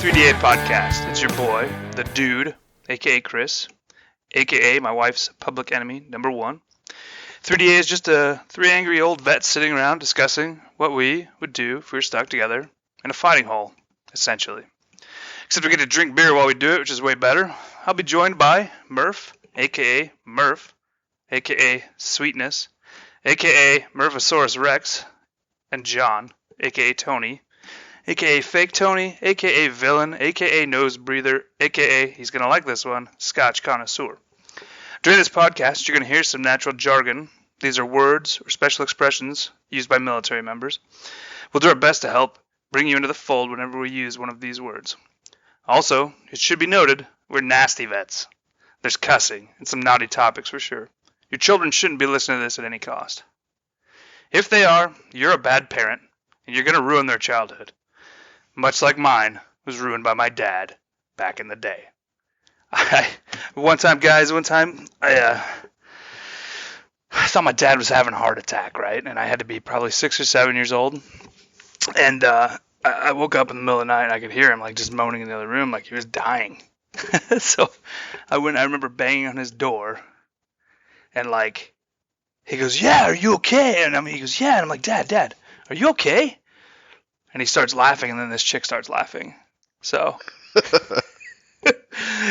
3DA podcast. It's your boy, the dude, aka Chris, aka my wife's public enemy, number one. 3DA is just three angry old vets sitting around discussing what we would do if we were stuck together in a fighting hole, essentially. Except we get to drink beer while we do it, which is way better. I'll be joined by Murph, aka Sweetness, aka Murphosaurus Rex, and John, aka Tony, aka Fake Tony, aka Villain, aka Nose Breather, aka, he's going to like this one, Scotch Connoisseur. During this podcast, you're going to hear some natural jargon. These are words or special expressions used by military members. We'll do our best to help bring you into the fold whenever we use one of these words. Also, it should be noted, we're nasty vets. There's cussing and some naughty topics for sure. Your children shouldn't be listening to this at any cost. If they are, you're a bad parent, and you're going to ruin their childhood. Much like mine was ruined by my dad back in the day. One time I thought my dad was having a heart attack, right? And I had to be probably 6 or 7 years old. And I woke up in the middle of the night and I could hear him like just moaning in the other room like he was dying. So I remember banging on his door and like, he goes, "Yeah, are you okay?" And he goes, "Yeah." And I'm like, Dad, are you okay?" And he starts laughing, and then this chick starts laughing. So, and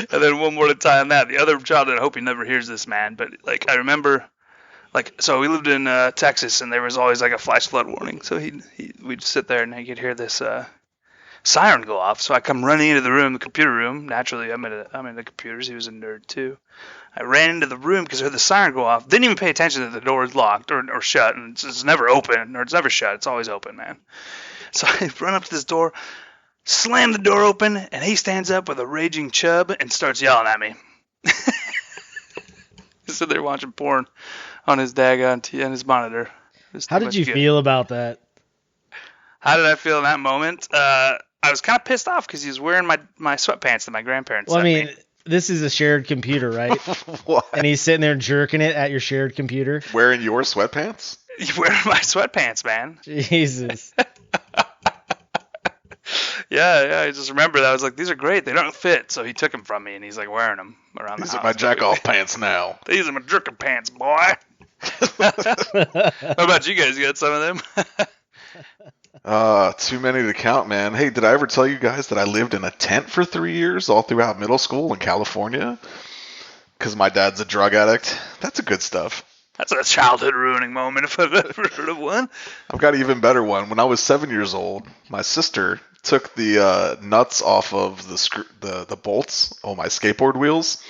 then one more time that. The other child, I hope he never hears this, man. But, like, I remember, like, so we lived in Texas, and there was always, like, a flash flood warning. So we'd sit there, and he could hear this siren go off. So I come running into the room, the computer room. Naturally, I'm into computers. He was a nerd, too. I ran into the room because I heard the siren go off. Didn't even pay attention that the door was locked or shut, and it's never open, or it's never shut. It's always open, man. So I run up to this door, slam the door open, and he stands up with a raging chub and starts yelling at me. He's sitting there watching porn on his on his monitor. How did you feel about that? How did I feel in that moment? I was kind of pissed off because he was wearing my sweatpants that my grandparents sent me. This is a shared computer, right? What? And he's sitting there jerking it at your shared computer? Wearing your sweatpants? You wearing my sweatpants, man. Jesus. Yeah, I just remember that. I was like, these are great. They don't fit. So he took them from me, and he's like wearing them around the house. These are my jack-off pants now. These are my jerkin pants, boy. What about you guys? You got some of them? Too many to count, man. Hey, did I ever tell you guys that I lived in a tent for 3 years all throughout middle school in California? Because my dad's a drug addict. That's a good stuff. That's a childhood ruining moment if I've ever heard of one. I've got an even better one. When I was 7 years old, my sister took the nuts off of the bolts on my skateboard wheels,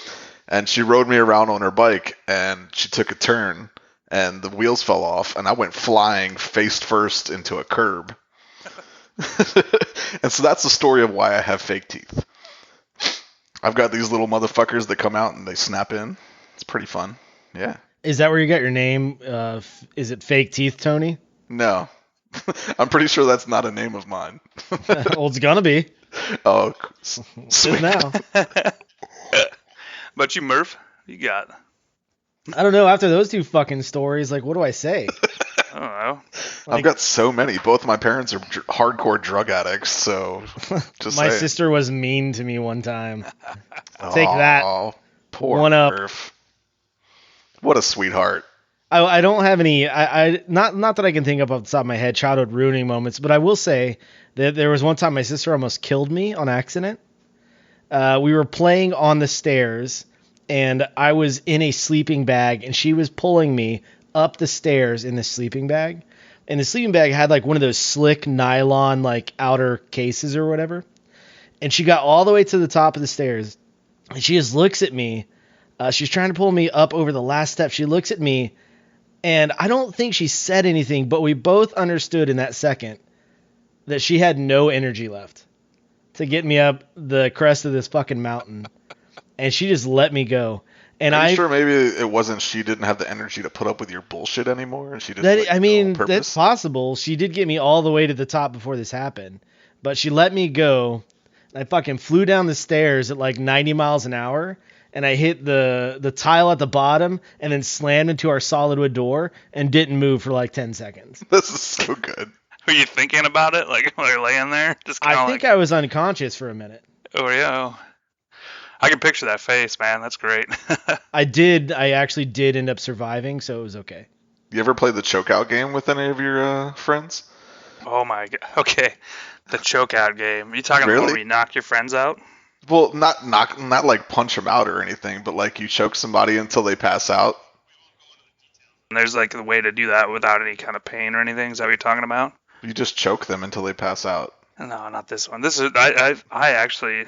and she rode me around on her bike, and she took a turn, and the wheels fell off, and I went flying face first into a curb. And so that's the story of why I have fake teeth. I've got these little motherfuckers that come out and they snap in. It's pretty fun. Yeah. Is that where you got your name? Is it Fake Teeth, Tony? No. I'm pretty sure that's not a name of mine. Well, it's gonna be. Oh, sweet. Now. But you, Murph, you got? I don't know. After those two fucking stories, like, what do I say? I don't know. I've got so many. Both my parents are hardcore drug addicts, so just my saying. sister was mean to me one time. Take that. Oh, poor One up. Murph. What a sweetheart. I don't have any. Not that I can think of off the top of my head childhood ruining moments, but I will say that there was one time my sister almost killed me on accident. We were playing on the stairs, and I was in a sleeping bag, and she was pulling me up the stairs in the sleeping bag. And the sleeping bag had like one of those slick nylon like outer cases or whatever. And she got all the way to the top of the stairs, and she just looks at me. She's trying to pull me up over the last step. She looks at me, and I don't think she said anything, but we both understood in that second that she had no energy left to get me up the crest of this fucking mountain. And she just let me go. And Are you sure maybe it wasn't she didn't have the energy to put up with your bullshit anymore? And she just that's possible. She did get me all the way to the top before this happened. But she let me go. I fucking flew down the stairs at like 90 miles an hour. And I hit the tile at the bottom and then slammed into our solid wood door and didn't move for like 10 seconds. This is so good. Were you thinking about it, like while you're laying there, just kind I of think like, I was unconscious for a minute. oh yeah. I can picture that face, man. That's great. I actually did end up surviving, so it was okay. You ever play the chokeout game with any of your friends? Oh my god. Okay, the chokeout game. You talking about Really? where you knock your friends out? Well, not like punch them out or anything, but like you choke somebody until they pass out. And there's like a way to do that without any kind of pain or anything. Is that what you're talking about? You just choke them until they pass out. No, not this one. This is I actually.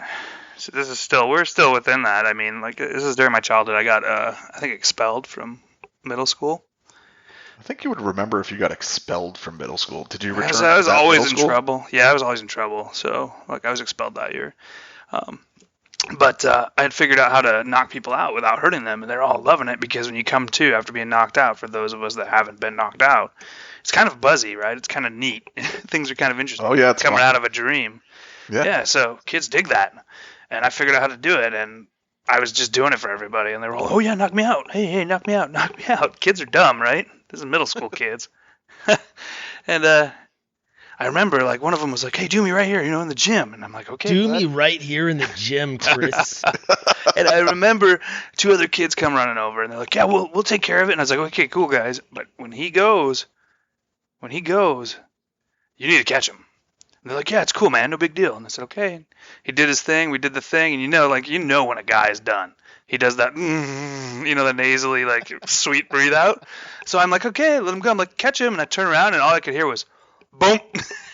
So this is still we're still within that. I mean, like this is during my childhood. I got I think expelled from middle school. I think you would remember if you got expelled from middle school. Did you return? I was to that always middle in school? trouble. Yeah, I was always in trouble. So like I was expelled that year. But I had figured out how to knock people out without hurting them, and they're all loving it because when you come to after being knocked out, for those of us that haven't been knocked out, it's kind of buzzy, right? It's kind of neat. Things are kind of interesting. Oh yeah, it's coming fun. out of a dream. Yeah. Yeah, so kids dig that. And I figured out how to do it, and I was just doing it for everybody, and they were all, oh yeah, knock me out. Hey, knock me out, knock me out. Kids are dumb, right? This is middle school kids. And I remember, like, one of them was like, hey, do me right here, in the gym. And I'm like, okay. Do me right here in the gym, Chris. And I remember two other kids come running over, and they're like, yeah, we'll take care of it. And I was like, okay, cool, guys. But when he goes, you need to catch him. And they're like, yeah, it's cool, man, no big deal. And I said, okay. He did his thing, we did the thing, and when a guy is done. He does that, the nasally, like, sweet breathe out. So I'm like, okay, let him go. I'm like, catch him. And I turn around, and all I could hear was, boom.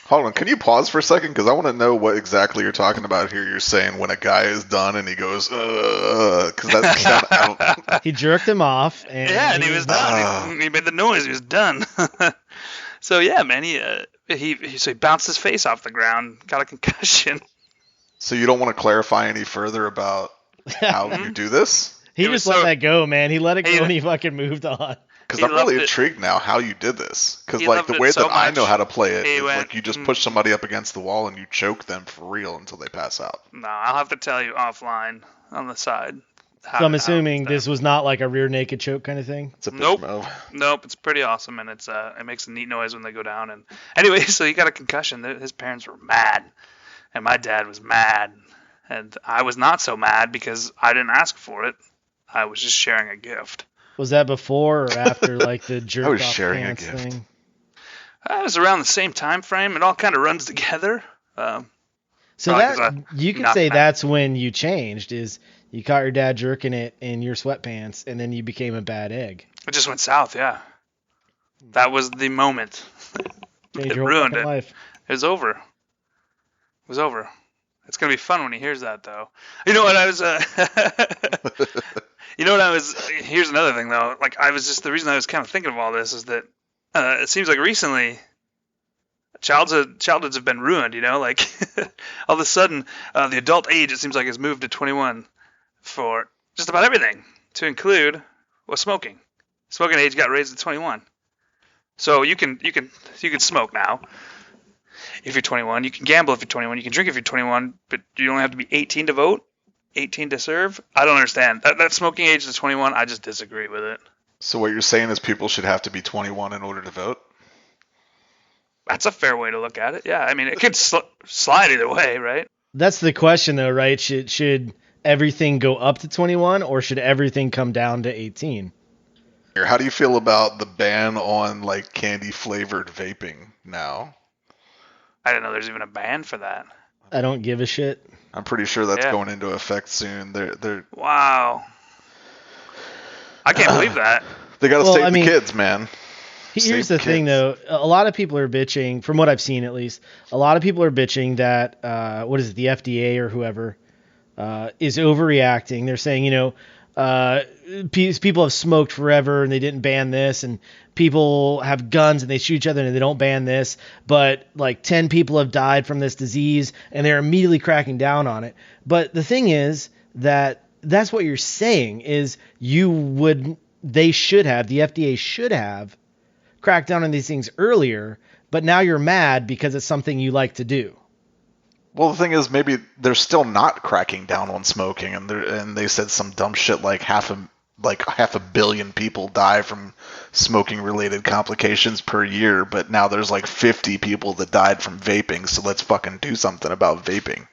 Hold on, can you pause for a second? Because I want to know what exactly you're talking about here. You're saying when a guy is done and he goes, because that's kind of... He jerked him off, and yeah, and he was done. He made the noise. He was done. So yeah, man, he bounced his face off the ground, got a concussion. So you don't want to clarify any further about how you do this? He It was just let so- that go, man. He let it He- go, and he fucking moved on. Because He I'm really loved it. intrigued now how you did this. Because He like loved the it way so that I know much, how to play it he is went, like you just push somebody up against the wall and you choke them for real until they pass out. No, I'll have to tell you offline on the side. So I'm assuming this was not like a rear naked choke kind of thing. It's a bitch Nope. move. Nope, it's pretty awesome, and it makes a neat noise when they go down. And anyway, so he got a concussion. His parents were mad, and my dad was mad, and I was not so mad because I didn't ask for it. I was just sharing a gift. Was that before or after like the jerk was off sharing a pants gift. thing? It was around the same time frame. It all kind of runs together. So Probably 'cause that you could not say mad. that's when you changed. Is you caught your dad jerking it in your sweatpants, and then you became a bad egg. It just went south. Yeah, that was the moment. Changed It your whole ruined fucking it. life. It was over. It was over. It's gonna be fun when he hears that, though. You know what I was? Here's another thing, though. Like the reason I was kind of thinking of all this is that it seems like recently childhoods have been ruined. Like all of a sudden the adult age, it seems like, has moved to 21 for just about everything, to include smoking. Smoking age got raised to 21. So you can smoke now. If you're 21, you can gamble if you're 21, you can drink if you're 21, but you only have to be 18 to vote, 18 to serve. I don't understand. That smoking age to 21, I just disagree with it. So what you're saying is people should have to be 21 in order to vote? That's a fair way to look at it. Yeah, I mean, it could slide either way, right? That's the question, though, right? Should everything go up to 21, or should everything come down to 18? How do you feel about the ban on like candy flavored vaping now? I didn't know there's even a ban for that. I don't give a shit. I'm pretty sure that's Yeah. going into effect soon. They're Wow. I can't believe that. they got to Well, save I mean, the kids, man. Here's Save the thing, kids. though. A lot of people are bitching, from what I've seen at least, a lot of people are bitching that, the FDA or whoever is overreacting. They're saying, people have smoked forever and they didn't ban this, and people have guns and they shoot each other and they don't ban this, but like 10 people have died from this disease and they're immediately cracking down on it. But the thing is that's what you're saying is the FDA should have cracked down on these things earlier, but now you're mad because it's something you like to do. Well, the thing is, maybe they're still not cracking down on smoking, and they said some dumb shit like half a like 500 million people die from smoking related complications per year, but now there's like 50 people that died from vaping, so let's fucking do something about vaping.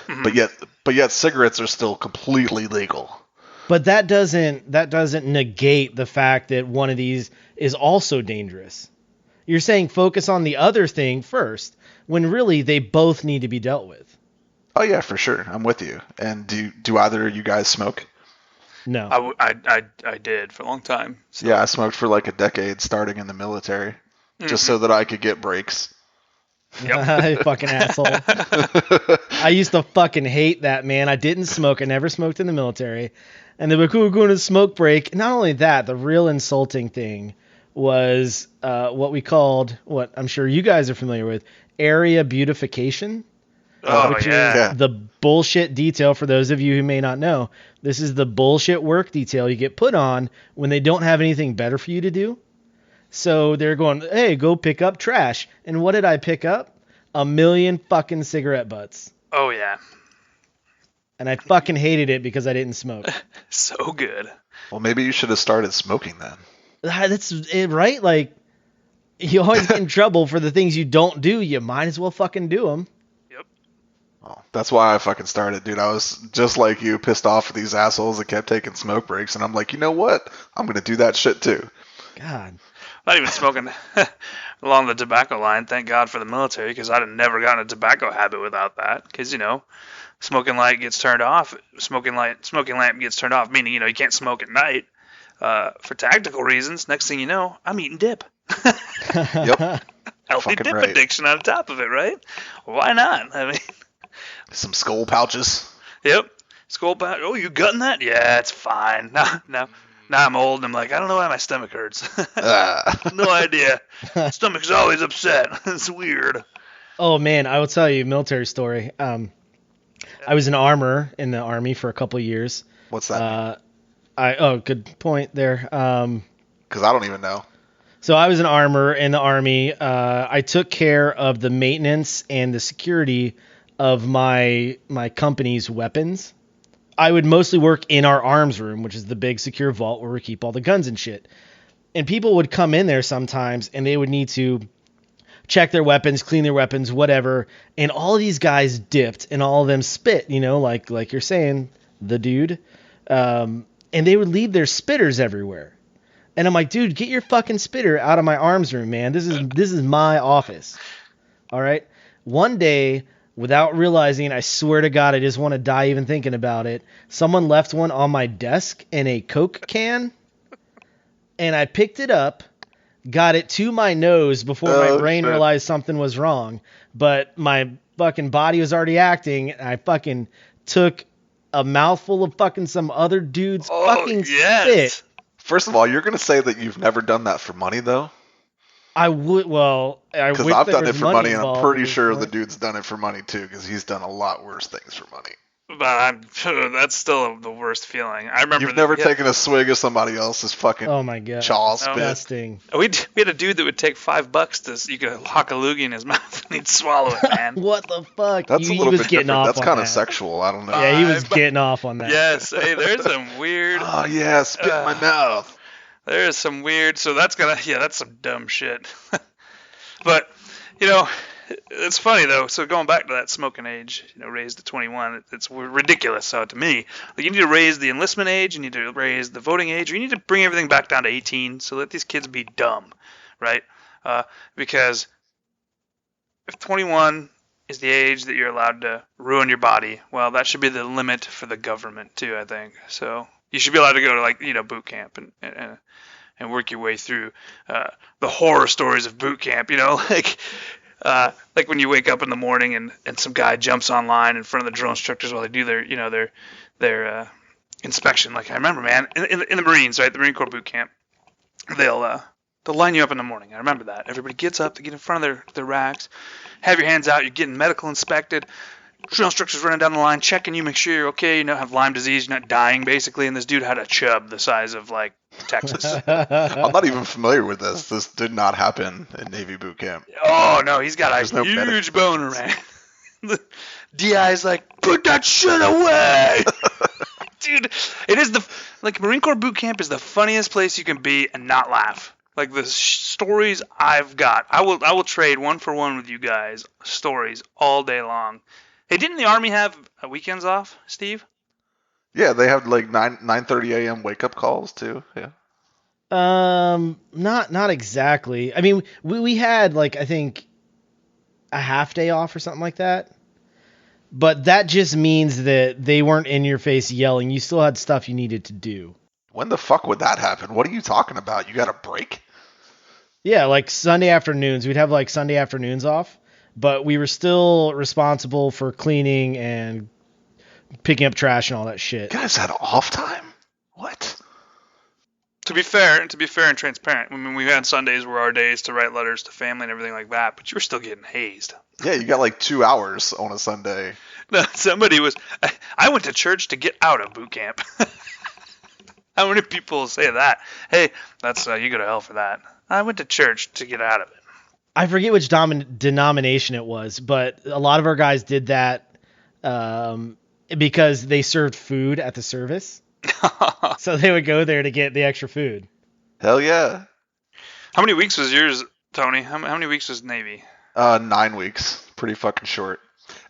Mhm. But yet cigarettes are still completely legal. But that doesn't negate the fact that one of these is also dangerous. You're saying focus on the other thing first, when really they both need to be dealt with. Oh yeah, for sure. I'm with you. And do either of you guys smoke? No. I did for a long time. So. Yeah, I smoked for like a decade starting in the military, just so that I could get breaks. Yep. Fucking asshole. I used to fucking hate that, man. I didn't smoke. I never smoked in the military. And they were cool, going to smoke break. Not only that, the real insulting thing was what we called, what I'm sure you guys are familiar with, area beautification. Oh, Which yeah. is the bullshit detail for those of you who may not know. This is the bullshit work detail you get put on when they don't have anything better for you to do. So they're going, hey, go pick up trash. And what did I pick up? 1 million fucking cigarette butts. Oh, yeah. And I fucking hated it because I didn't smoke. So good. Well, maybe you should have started smoking then. That's it, right? Like, you always get in trouble for the things you don't do. You might as well fucking do them. Yep. Oh, that's why I fucking started, dude. I was just like you, pissed off at these assholes that kept taking smoke breaks, and I'm like, you know what? I'm gonna do that shit too. God. Not even smoking along the tobacco line. Thank God for the military, because I'd have never gotten a tobacco habit without that. Because, you know, smoking light gets turned off. Smoking lamp gets turned off, meaning, you know, you can't smoke at night for tactical reasons. Next thing you know, I'm eating dip. Yep. Healthy Fucking dip right. addiction on top of it, right? Why not? I mean, Some skull pouches. yep. Skull pouch. Oh, you gutting that? Yeah, it's fine. Now I'm old and I'm like, I don't know why my stomach hurts. No idea. Stomach's always upset. It's weird. Oh, man, I will tell you a military story. I was an armor in the Army for a couple years. What's that? Good point there. Because I don't even know. So I was an armor in the Army. I took care of the maintenance and the security of my company's weapons. I would mostly work in our arms room, which is the big secure vault where we keep all the guns and shit. And people would come in there sometimes and they would need to check their weapons, clean their weapons, whatever. And all of these guys dipped and all of them spit, you know, like you're saying, the dude. And they would leave their spitters everywhere. And I'm like, dude, get your fucking spitter out of my arms room, man. This is my office. All right. One day, without realizing, I swear to God, I just want to die even thinking about it. Someone left one on my desk in a Coke can, and I picked it up, got it to my nose before my brain shit. realized something was wrong. But my fucking body was already acting, and I fucking took a mouthful of fucking some other dude's fucking spit. First of all, you're gonna say that you've never done that for money, though? I would, well, I Because wish I've there done was it for money, and I'm involved pretty at this sure point. the dude's done it for money too, because he's done a lot worse things for money. But that's still the worst feeling. I remember You've never taken a swig of somebody else's fucking Oh my god. chaw spit. Disgusting. We had a dude that would take $5 to you could hock a loogie in his mouth and he'd swallow it, man. What the fuck? That's He a little was bit getting different. off That's on kind that. of sexual. I don't know. Yeah, he was getting off on that. Yes, hey, there's some weird. Oh yeah, spit in my mouth. There's some weird. So that's some dumb shit. But you know, it's funny though. So going back to that smoking age, you know, raised to 21, it's ridiculous. So to me, like, you need to raise the enlistment age, you need to raise the voting age, or you need to bring everything back down to 18, so let these kids be dumb, right? Because if 21 is the age that you're allowed to ruin your body, well, that should be the limit for the government too, I think. So you should be allowed to go to, like, you know, boot camp and work your way through the horror stories of boot camp, you know, like when you wake up in the morning and some guy jumps online in front of the drill instructors while they do their, you know, their inspection. Like, I remember, man, in the Marines, right, the Marine Corps boot camp, they'll line you up in the morning. I remember that. Everybody gets up, they get in front of their racks, have your hands out, you're getting medical inspected. Drill instructors running down the line, checking you, make sure you're okay, you don't have Lyme disease, you're not dying, basically. And this dude had a chub the size of, like, Texas. I'm not even familiar with this. This did not happen in Navy boot camp. Oh, no, he's got There's a no huge boner, man. The DI's like, put that shit away! Dude, it is Like, Marine Corps boot camp is the funniest place you can be and not laugh. Like, the stories I've got, I will trade one for one with you guys. Stories all day long. Hey, didn't the Army have weekends off, Steve? Yeah, they have like 9:30 a.m. wake up calls too. Yeah. Not exactly. I mean, we had like I think a half day off or something like that. But that just means that they weren't in your face yelling. You still had stuff you needed to do. When the fuck would that happen? What are you talking about? You got a break? Yeah, like Sunday afternoons. We'd have like Sunday afternoons off, but we were still responsible for cleaning and picking up trash and all that shit. You guys had off time? What? To be fair and transparent, I mean, we had Sundays were our days to write letters to family and everything like that, but you were still getting hazed. Yeah, you got like 2 hours on a Sunday. No, somebody was. I went to church to get out of boot camp. How many people say that? Hey, that's you go to hell for that. I went to church to get out of it. I forget which denomination it was, but a lot of our guys did that because they served food at the service. So they would go there to get the extra food. Hell yeah. How many weeks was yours, Tony? How many weeks was Navy? 9 weeks. Pretty fucking short.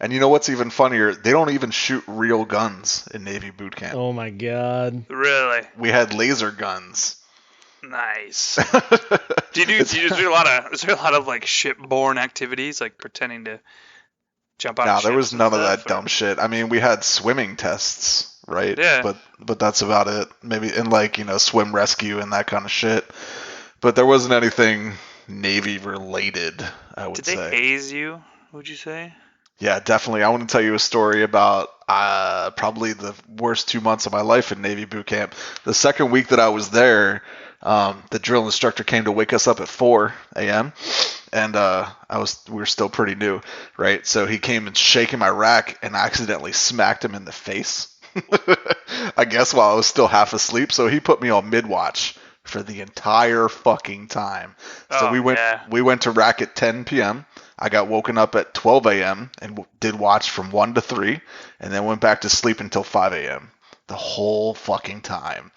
And you know what's even funnier? They don't even shoot real guns in Navy boot camp. Oh my god. Really? We had laser guns. Nice. Do you do a lot of? Is there a lot of like shipborne activities, like pretending to jump out? No, of there was ships and none of stuff, that dumb shit. I mean, we had swimming tests, right? Yeah. But that's about it. Maybe and like swim rescue and that kind of shit. But there wasn't anything Navy related. I would say. Did they haze you? Would you say? Yeah, definitely. I want to tell you a story about probably the worst 2 months of my life in Navy boot camp. The second week that I was there, the drill instructor came to wake us up at 4 a.m. and we were still pretty new, right? So he came and shaking my rack and I accidentally smacked him in the face. I guess while I was still half asleep. So he put me on mid-watch for the entire fucking time. So we went to rack at 10 p.m. I got woken up at 12 a.m. and did watch from 1 to 3, and then went back to sleep until 5 a.m. The whole fucking time.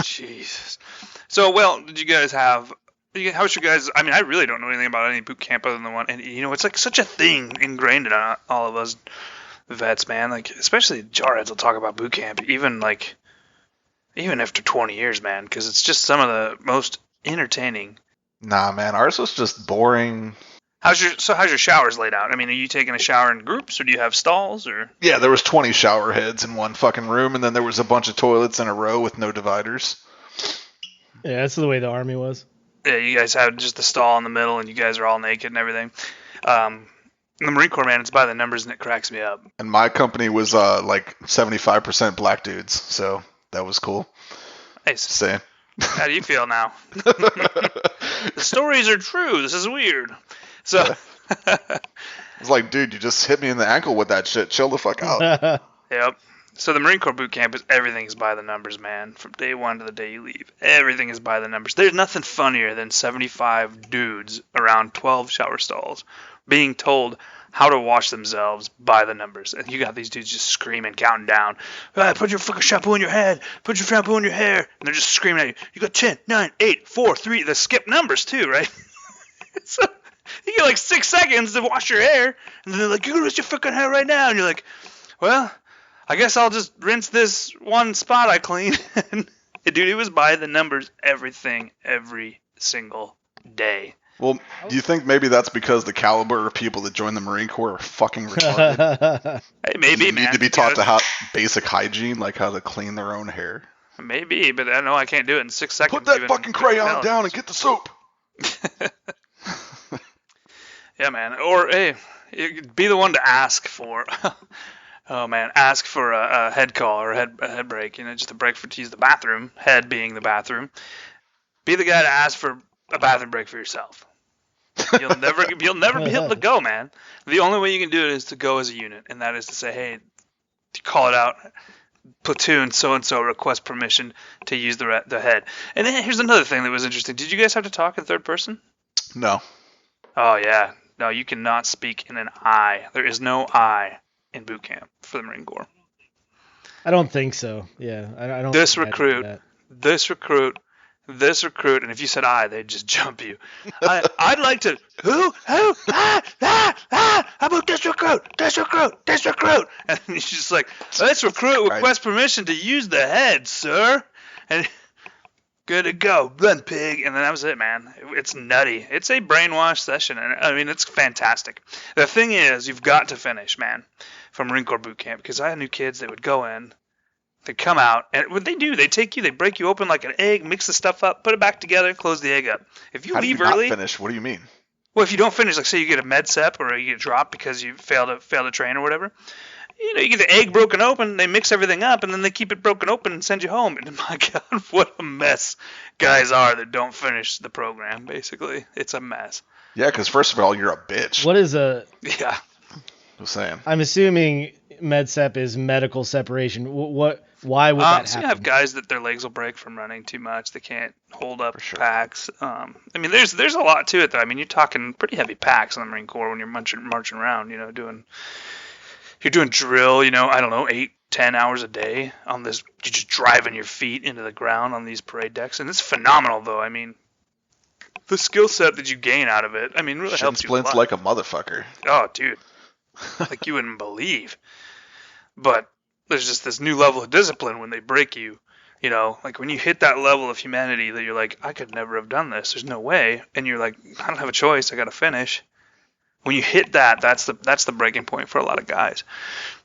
Jesus. So, well, did you guys have? How's your guys? I mean, I really don't know anything about any boot camp other than the one, and it's like such a thing ingrained in all of us vets, man. Like, especially jarheads will talk about boot camp, even after 20 years, man, because it's just some of the most entertaining. Nah, man, ours was just boring. How's your showers laid out? I mean, are you taking a shower in groups, or do you have stalls, or? Yeah, there was 20 shower heads in one fucking room, and then there was a bunch of toilets in a row with no dividers. Yeah, that's the way the Army was. Yeah, you guys have just the stall in the middle, and you guys are all naked and everything. In the Marine Corps, man, it's by the numbers, and it cracks me up. And my company was like 75% black dudes, so that was cool. Nice. Saying. How do you feel now? The stories are true. This is weird. So it's like, dude, you just hit me in the ankle with that shit. Chill the fuck out. Yep. So the Marine Corps boot camp is everything's by the numbers, man. From day one to the day you leave, everything is by the numbers. There's nothing funnier than 75 dudes around 12 shower stalls being told how to wash themselves by the numbers. And you got these dudes just screaming, counting down. Put your fucking shampoo in your head. Put your shampoo in your hair. And they're just screaming at you. You got 10, 9, 8, 4, 3. They skip numbers too, right? So you get like 6 seconds to wash your hair. And then they're like, you can rinse your fucking hair right now. And you're like, well, I guess I'll just rinse this one spot I cleaned. And dude, it was by the numbers, everything, every single day. Well, do you think maybe that's because the caliber of people that join the Marine Corps are fucking retarded? Hey, maybe, man. Need to be taught basic hygiene, like how to clean their own hair. Maybe, but I know I can't do it in 6 seconds. Put that fucking crayon down and get the soap. Yeah, man. Or, hey, be the one to ask for... ask for a head call or a head break, just a break to use the bathroom, head being the bathroom. Be the guy to ask for a bathroom break for yourself. You'll never be able to go, man. The only way you can do it is to go as a unit, and that is to say, hey, call it out, platoon so-and-so request permission to use the head. And then here's another thing that was interesting. Did you guys have to talk in third person? No. Oh, yeah. No, you cannot speak in an I. There is no I in boot camp for the Marine Corps. I don't think so. Yeah, I don't. This think I had to do recruit, that. this recruit, this recruit, and if you said I, they'd just jump you. I'd like to. Who? How about this recruit? This recruit? This recruit? And he's just like, this recruit requests permission to use the head, sir. And good to go, run pig. And then that was it, man. It's nutty. It's a brainwash session, and I mean, it's fantastic. The thing is, you've got to finish, man, from Marine Corps boot camp, because I knew kids that would go in. They come out, and what they do, they take you, they break you open like an egg, mix the stuff up, put it back together, close the egg up. If you leave early, not finish? What do you mean? Well, if you don't finish, like say you get a med sep or you get dropped because you failed to train or whatever, you get the egg broken open, they mix everything up, and then they keep it broken open and send you home. And my God, what a mess guys are that don't finish the program. Basically, it's a mess. Yeah, because first of all, you're a bitch. What is a? Yeah. Just saying. I'm assuming MedSep is medical separation. What? Why would that So happen? you have guys that their legs will break from running too much. They can't hold up sure. packs. I mean, there's a lot to it, though. I mean, you're talking pretty heavy packs in the Marine Corps when you're marching around. You're doing drill. I don't know, 8-10 hours a day on this. You're just driving your feet into the ground on these parade decks, and it's phenomenal, though. I mean, the skill set that you gain out of it, I mean, really helps you a lot. Like a motherfucker. Oh, dude, like you wouldn't believe. But there's just this new level of discipline when they break you. Like when you hit that level of humanity that you're like, I could never have done this. There's no way. And you're like, I don't have a choice. I got to finish. When you hit that, that's the breaking point for a lot of guys.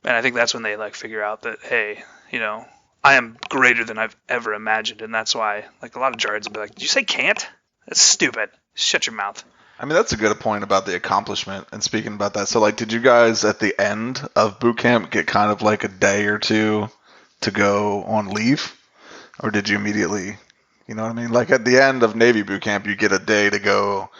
And I think that's when they like figure out that, hey, I am greater than I've ever imagined. And that's why like a lot of jarheads will be like, did you say can't? That's stupid. Shut your mouth. I mean, that's a good point about the accomplishment. And speaking about that, so like, did you guys at the end of boot camp get kind of like a day or two to go on leave? Or did you immediately, you know what I mean? Like at the end of Navy boot camp, you get a day to go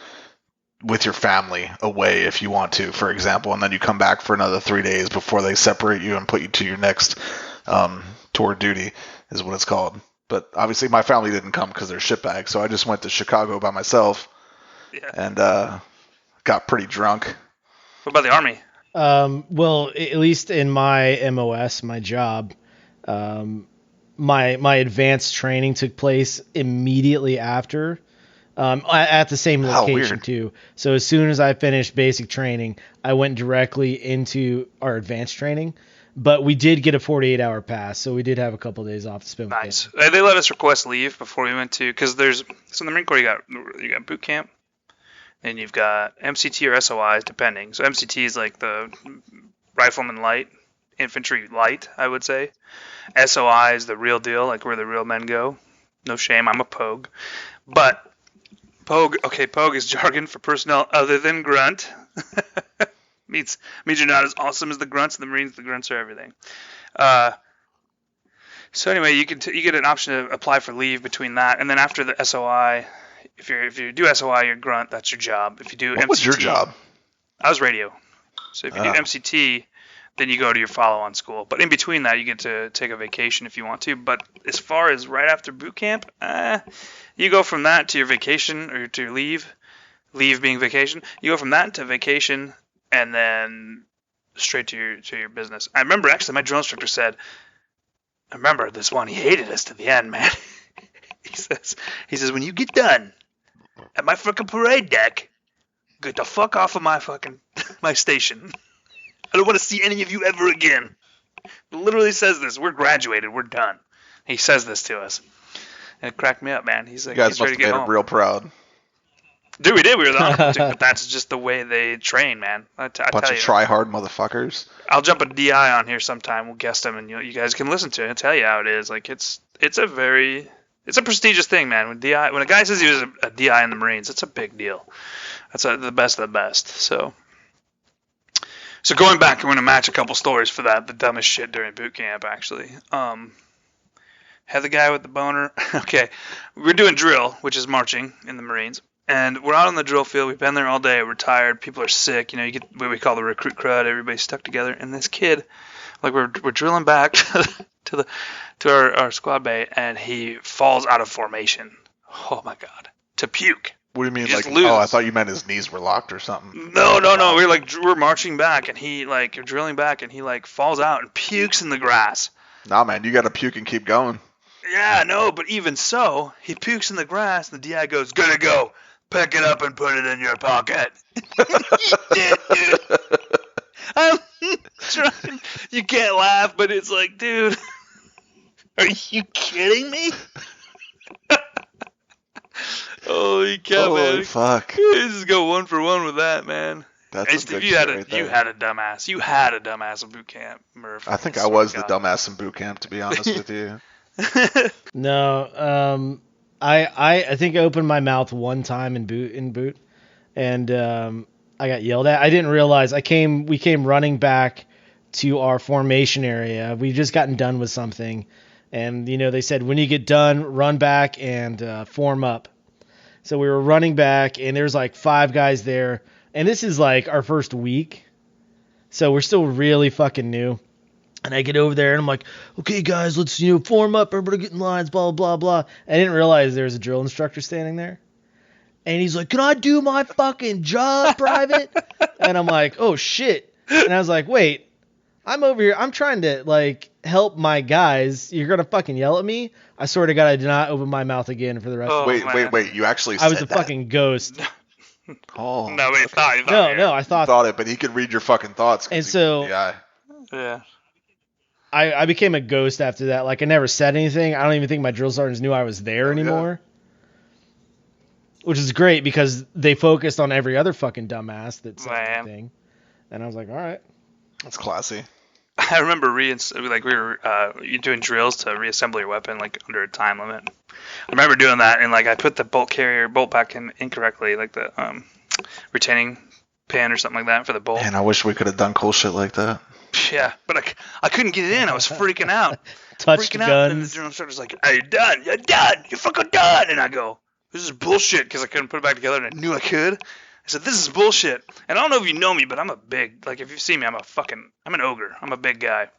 with your family away if you want to, for example, and then you come back for another 3 days before they separate you and put you to your next tour of duty, is what it's called. But obviously my family didn't come because they're shitbags, so I just went to Chicago by myself. Yeah. And got pretty drunk. What about the Army? Well, at least in my MOS, my job, my advanced training took place immediately after, at the same location too. So as soon as I finished basic training, I went directly into our advanced training. But we did get a 48-hour pass, so we did have a couple of days off to spend. Nice. They let us request leave before we went to, because in the Marine Corps you got boot camp. And you've got MCT or SOIs, depending. So MCT is like the rifleman light, infantry light, I would say. SOI is the real deal, like where the real men go. No shame, I'm a Pogue. But Pogue is jargon for personnel other than grunt. means you're not as awesome as the grunts. The Marines, the grunts are everything. So anyway, you get an option to apply for leave between that, and then after the SOI. If you do SOI, you're grunt. That's your job. If you do MCT, what was your job? I was radio. So if you do MCT, then you go to your follow-on school. But in between that, you get to take a vacation if you want to. But as far as right after boot camp, you go from that to your vacation or to your leave being vacation. You go from that to vacation and then straight to your business. I remember actually my drill instructor said, I remember this one. He hated us to the end, man. He says, when you get done at my fucking parade deck, get the fuck off of my station. I don't want to see any of you ever again. He literally says this. We're graduated. We're done. He says this to us. And it cracked me up, man. He's like, you guys he's must ready to have get made home. him real proud. Dude, we did. We were the honor platoon, but that's just the way they train, man. I Bunch tell of you. try-hard motherfuckers. I'll jump a DI on here sometime. We'll guest him, and you guys can listen to it and tell you how it is. Like it's a prestigious thing, man. When a guy says he was a DI in the Marines, it's a big deal. That's the best of the best. So going back, I'm going to match a couple stories for that. The dumbest shit during boot camp, actually. Had the guy with the boner. Okay, we're doing drill, which is marching in the Marines. And we're out on the drill field. We've been there all day. We're tired. People are sick. You get what we call the recruit crud. Everybody's stuck together. And this kid, like we're drilling back to our squad bay, and he falls out of formation. Oh my God! To puke. What do you mean? He Like, just loses. I thought you meant his knees were locked or something. No. We're marching back, and he we're drilling back, and he falls out and pukes in the grass. Nah, man, you gotta puke and keep going. Yeah, no, but even so, he pukes in the grass, and the DI goes, "Gonna go, pick it up and put it in your pocket." Dude, I'm trying. You can't laugh, but it's like, dude, are you kidding me? Holy cow, Holy man! fuck. Let's just go 1-for-1 with that, man. That's Hey, some Steve, good you shit had a right there. dumbass. You had a dumbass in boot camp, Murph. I think I swear was to the God. dumbass in boot camp, to be honest with you. No, I think I opened my mouth one time in boot, and I got yelled at. I didn't realize we came running back to our formation area. We just gotten done with something, and they said when you get done, run back and form up. So we were running back, and there's like 5 guys there, and this is like our first week, so we're still really fucking new. And I get over there, and I'm like, okay, guys, let's form up. Everybody get in lines, blah, blah, blah. I didn't realize there was a drill instructor standing there. And he's like, can I do my fucking job, Private? And I'm like, oh, shit. And I was like, wait, I'm over here. I'm trying to, help my guys. You're going to fucking yell at me? I swear to God, I did not open my mouth again for the rest of the man. Wait. You actually said I was a that? fucking ghost. Oh. No, but he thought you. No, I You thought. thought it, but he could read your fucking thoughts. And so Yeah. I became a ghost after that. Like, I never said anything. I don't even think my drill sergeants knew I was there anymore. Which is great because they focused on every other fucking dumbass that said anything. And I was like, all right. That's classy. I remember we were doing drills to reassemble your weapon under a time limit. I remember doing that, and I put the bolt back in incorrectly, like the retaining pin or something like that for the bolt. Man, I wish we could have done cool shit like that. Yeah, but I couldn't get it in. I was freaking out. Touched freaking guns. out, and the drill instructor's like, "Hey, you're done. You're done. You're fucking done." And I go, "This is bullshit," because I couldn't put it back together, and I knew I could. I said, "This is bullshit." And I don't know if you know me, but I'm a big, if you've seen me, I'm an ogre. I'm a big guy.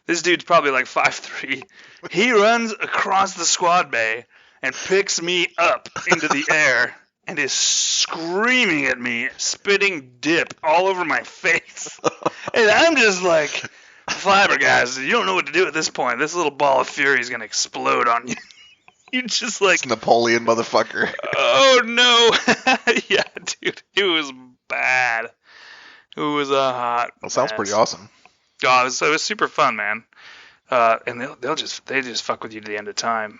This dude's probably 5'3". He runs across the squad bay and picks me up into the air and is screaming at me, spitting dip all over my face. And I'm just flabbergasted. You don't know what to do at this point. This little ball of fury is going to explode on you. You're just It's Napoleon, motherfucker. Oh, no. Yeah, dude. It was bad. It was a hot That sounds mess. pretty awesome. Oh, it was super fun, man. And they just fuck with you to the end of time.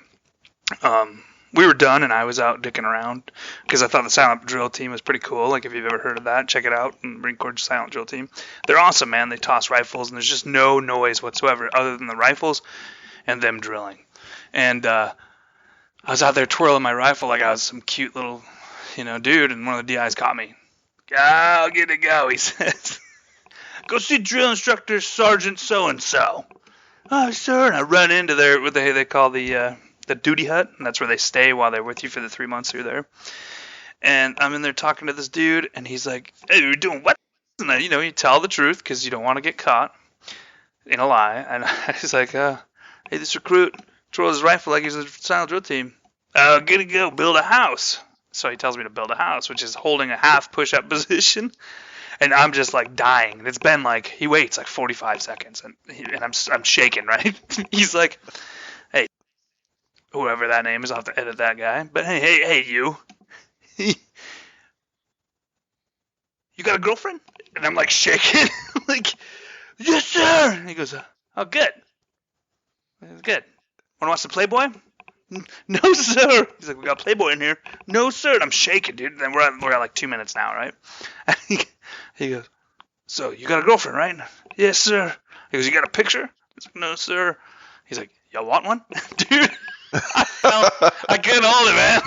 We were done, and I was out dicking around because I thought the silent drill team was pretty cool. If you've ever heard of that, check it out. Marine Corps silent drill team. They're awesome, man. They toss rifles, and there's just no noise whatsoever other than the rifles and them drilling. And I was out there twirling my rifle like I was some cute little, dude, and one of the DIs caught me. "I'll get to go," he says. "Go see drill instructor Sergeant so-and-so." "Oh, sir." And I run into what they call the duty hut, and that's where they stay while they're with you for the 3 months you're there. And I'm in there talking to this dude, and he's like, "Hey, you're doing what?" And then, you tell the truth because you don't want to get caught in a lie. And he's like, "Hey, this recruit twirls his rifle like he's a silent drill team. Gonna go build a house." So he tells me to build a house, which is holding a half push-up position. And I'm just dying. And it's been he waits 45 seconds, and I'm shaking, right? He's like, "Hey, whoever that name is, I'll have to edit that guy. But hey, you. You got a girlfriend?" And I'm shaking, "Yes, sir." And he goes, "Oh, good. Good. Want to watch the Playboy?" "No, sir." He's like, "We got Playboy in here." "No, sir." And I'm shaking, dude. And we're at 2 minutes now, right? And he goes, "So you got a girlfriend, right?" "Yes, sir." He goes, "You got a picture?" "No, sir." He's like, "Y'all want one?" Dude, I couldn't hold it, man.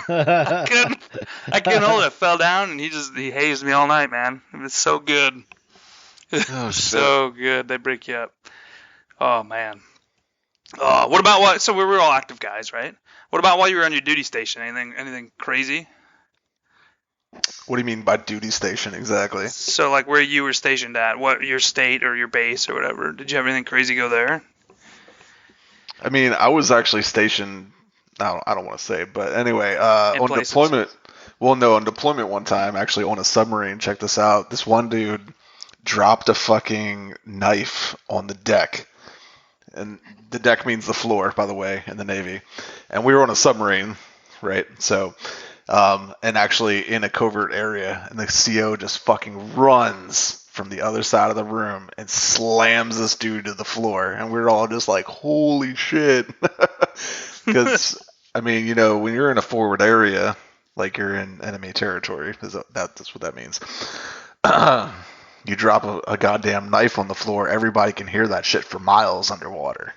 I couldn't hold it. I fell down, and he hazed me all night, man. It was so good. Oh, So good. They break you up. Oh, man. What about so we were all active guys, right? What about while you were on your duty station? Anything crazy? What do you mean by duty station exactly? So where you were stationed at, what your state or your base or whatever, did you have anything crazy go there? I mean, I was actually stationed. I don't want to say, but anyway, on places. deployment. Well, no, on deployment one time, actually on a submarine. Check this out. This one dude dropped a fucking knife on the deck, and the deck means the floor, by the way, in the Navy. And we were on a submarine, right? So, and actually in a covert area, and the CO just fucking runs from the other side of the room and slams this dude to the floor, and we're all just like, holy shit. Because, I mean, when you're in a forward area, like you're in enemy territory, that's what that means. You drop a goddamn knife on the floor, everybody can hear that shit for miles underwater.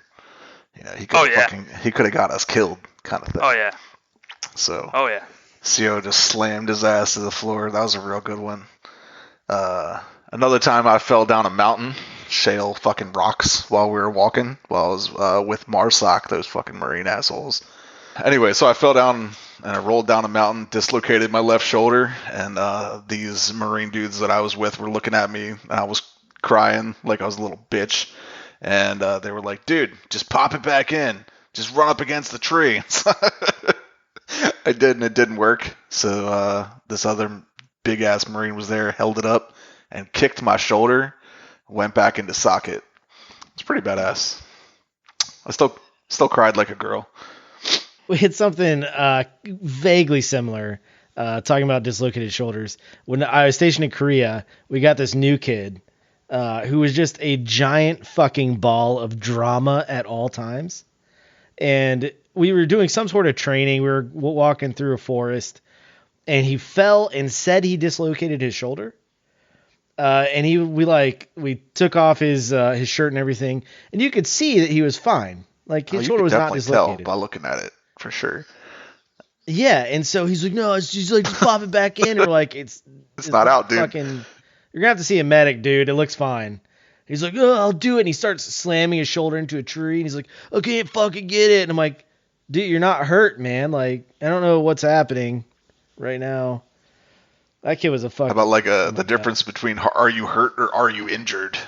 He could have got us killed, kind of thing. Oh yeah. So. Oh yeah. CO just slammed his ass to the floor. That was a real good one. Another time I fell down a mountain, shale fucking rocks while we were walking, while I was with MARSOC, those fucking Marine assholes. Anyway, so I fell down and I rolled down a mountain, dislocated my left shoulder, and these Marine dudes that I was with were looking at me, and I was crying like I was a little bitch. And they were like, dude, just pop it back in. Just run up against the tree. I did, and it didn't work. So this other big-ass Marine was there, held it up, and kicked my shoulder, went back into socket. It's pretty badass. I still cried like a girl. We had something vaguely similar, talking about dislocated shoulders. When I was stationed in Korea, we got this new kid who was just a giant fucking ball of drama at all times. And we were doing some sort of training. We were walking through a forest, and he fell and said he dislocated his shoulder. And we took off his shirt and everything, and you could see that he was fine. Like his shoulder was not dislocated. Tell by looking at it, for sure. Yeah, and so he's like, no, he's like, just pop it back in. Or like, it's not out, dude. You're gonna have to see a medic, dude. It looks fine. He's like, oh, I'll do it. And he starts slamming his shoulder into a tree, and he's like, I can't fucking get it. And I'm like, dude, you're not hurt, man. Like, I don't know what's happening right now. That kid was a fucking... How about the difference between are you hurt or are you injured?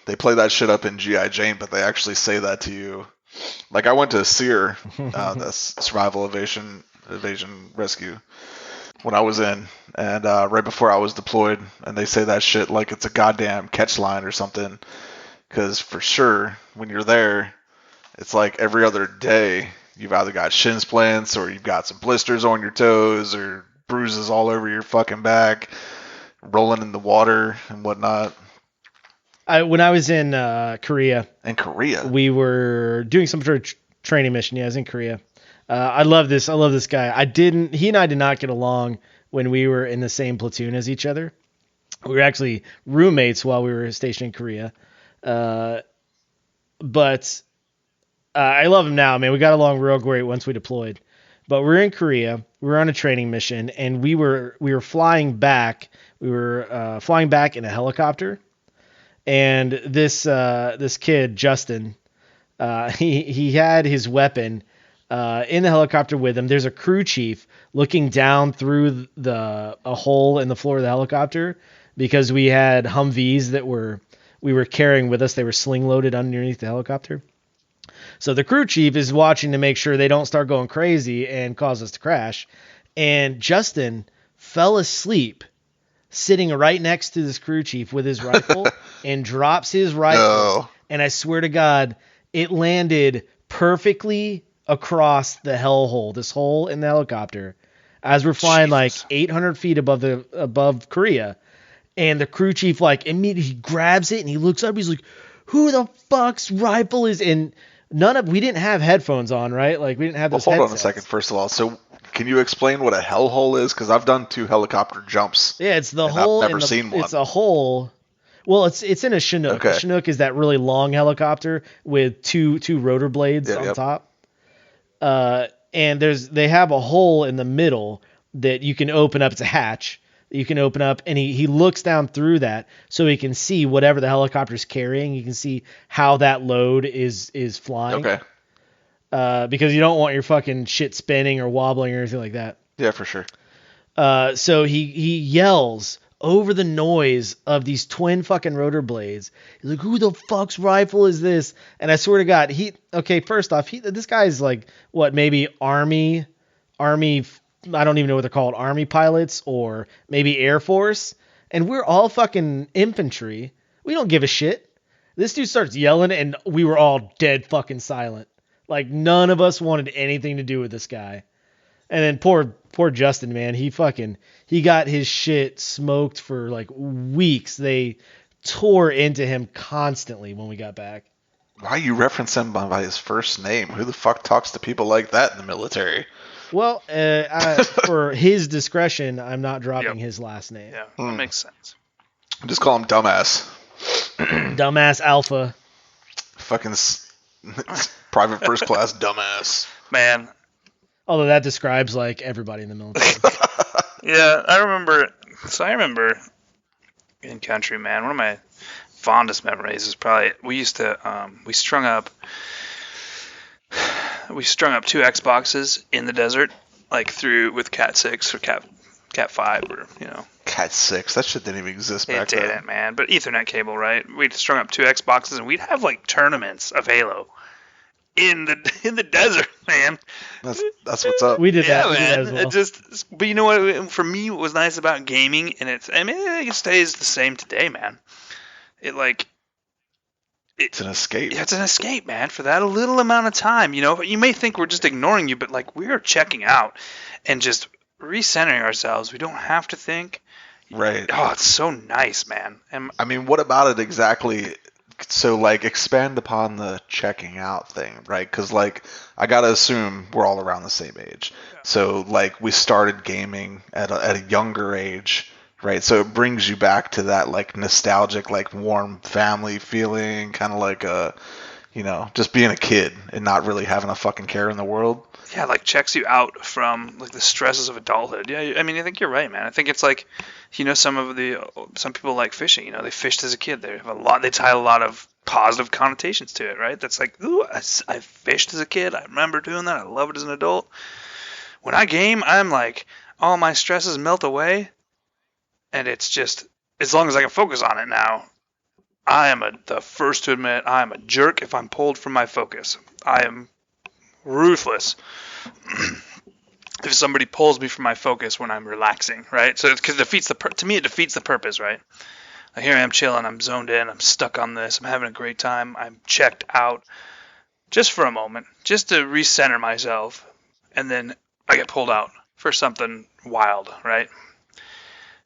They play that shit up in G.I. Jane, but they actually say that to you. Like, I went to SEER, that's Survival Evasion Rescue, when I was in, and right before I was deployed, and they say that shit like it's a goddamn catch line or something, because for sure, when you're there, it's like every other day, you've either got shin splints, or you've got some blisters on your toes, or bruises all over your fucking back, rolling in the water and whatnot. When I was in Korea. In Korea? We were doing some sort of training mission. Yeah, I was in Korea. I love this guy. He and I did not get along when we were in the same platoon as each other. We were actually roommates while we were stationed in Korea. But I love him now, man. We got along real great once we deployed. But we're in Korea. We were on a training mission, and we were flying back. We were flying back in a helicopter. And this kid, Justin, he had his weapon in the helicopter with him. There's a crew chief looking down through a hole in the floor of the helicopter because we had Humvees that we were carrying with us. They were sling loaded underneath the helicopter. So the crew chief is watching to make sure they don't start going crazy and cause us to crash. And Justin fell asleep sitting right next to this crew chief with his rifle and drops his rifle. No. And I swear to God, it landed perfectly across the hellhole, this hole in the helicopter, as we're flying like 800 feet above Korea. And the crew chief immediately he grabs it and he looks up. He's like, "Who the fuck's rifle is?" And we didn't have headphones on, right? Like we didn't have those. Hold on a second. First of all, so can you explain what a hellhole is? Because I've done 2 helicopter jumps. Yeah, it's the hole. I've never seen one. It's a hole. Well, it's in a Chinook. Okay. A Chinook is that really long helicopter with two rotor blades on top. And they have a hole in the middle that you can open up. It's a hatch that you can open up, and he looks down through that so he can see whatever the helicopter's carrying. You can see how that load is flying. Okay. Because you don't want your fucking shit spinning or wobbling or anything like that. Yeah, for sure. So he yells over the noise of these twin fucking rotor blades. He's like, "Who the fuck's rifle is this?" And I swear to God, first off, this guy's like, what, maybe Army, I don't even know what they're called, Army pilots or maybe Air Force. And we're all fucking infantry. We don't give a shit. This dude starts yelling, and we were all dead fucking silent. Like, none of us wanted anything to do with this guy. And then poor Justin, man, he got his shit smoked for like weeks. They tore into him constantly when we got back. Why you reference him by his first name? Who the fuck talks to people like that in the military? Well, for his discretion, I'm not dropping his last name. Yeah, that makes sense. Just call him dumbass. Dumbass Alpha. Fucking private first class dumbass. Man. Although that describes like everybody in the military. Yeah, I remember in country, man, one of my fondest memories is probably we used to we strung up 2 Xboxes in the desert, like through with Cat 6 or Cat 5 or Cat 6. That shit didn't even exist back then. It didn't, man. But Ethernet cable, right? We'd strung up 2 Xboxes and we'd have like tournaments of Halo in the desert, man. That's what's up. We did that. Yeah, we man. did that as well. But you know what? For me, what was nice about gaming, and I think it stays the same today, man. It's an escape. Yeah, it's an escape, man. For that little amount of time, you may think we're just ignoring you, but like we are checking out and just recentering ourselves. We don't have to think. Right. Oh, it's so nice, man. I mean, what about it exactly? So, like, expand upon the checking out thing, right? Because, like, I gotta assume we're all around the same age. Yeah. So, like, we started gaming at a younger age, right? So it brings you back to that, like, nostalgic, like, warm family feeling, kind of like just being a kid and not really having a fucking care in the world. Yeah, like checks you out from like the stresses of adulthood. Yeah, I mean, I think you're right, man. I think it's like, some people like fishing. They fished as a kid. They tie a lot of positive connotations to it, right? That's like, ooh, I fished as a kid. I remember doing that. I love it as an adult. When I game, I'm like, all my stresses melt away, and it's just as long as I can focus on it now. I am the first to admit I am a jerk if I'm pulled from my focus. I am ruthless if somebody pulls me from my focus when I'm relaxing, right? So it's because to me it defeats the purpose, right? Like here I am chilling, I'm zoned in, I'm stuck on this, I'm having a great time, I'm checked out just for a moment, just to recenter myself, and then I get pulled out for something wild, right?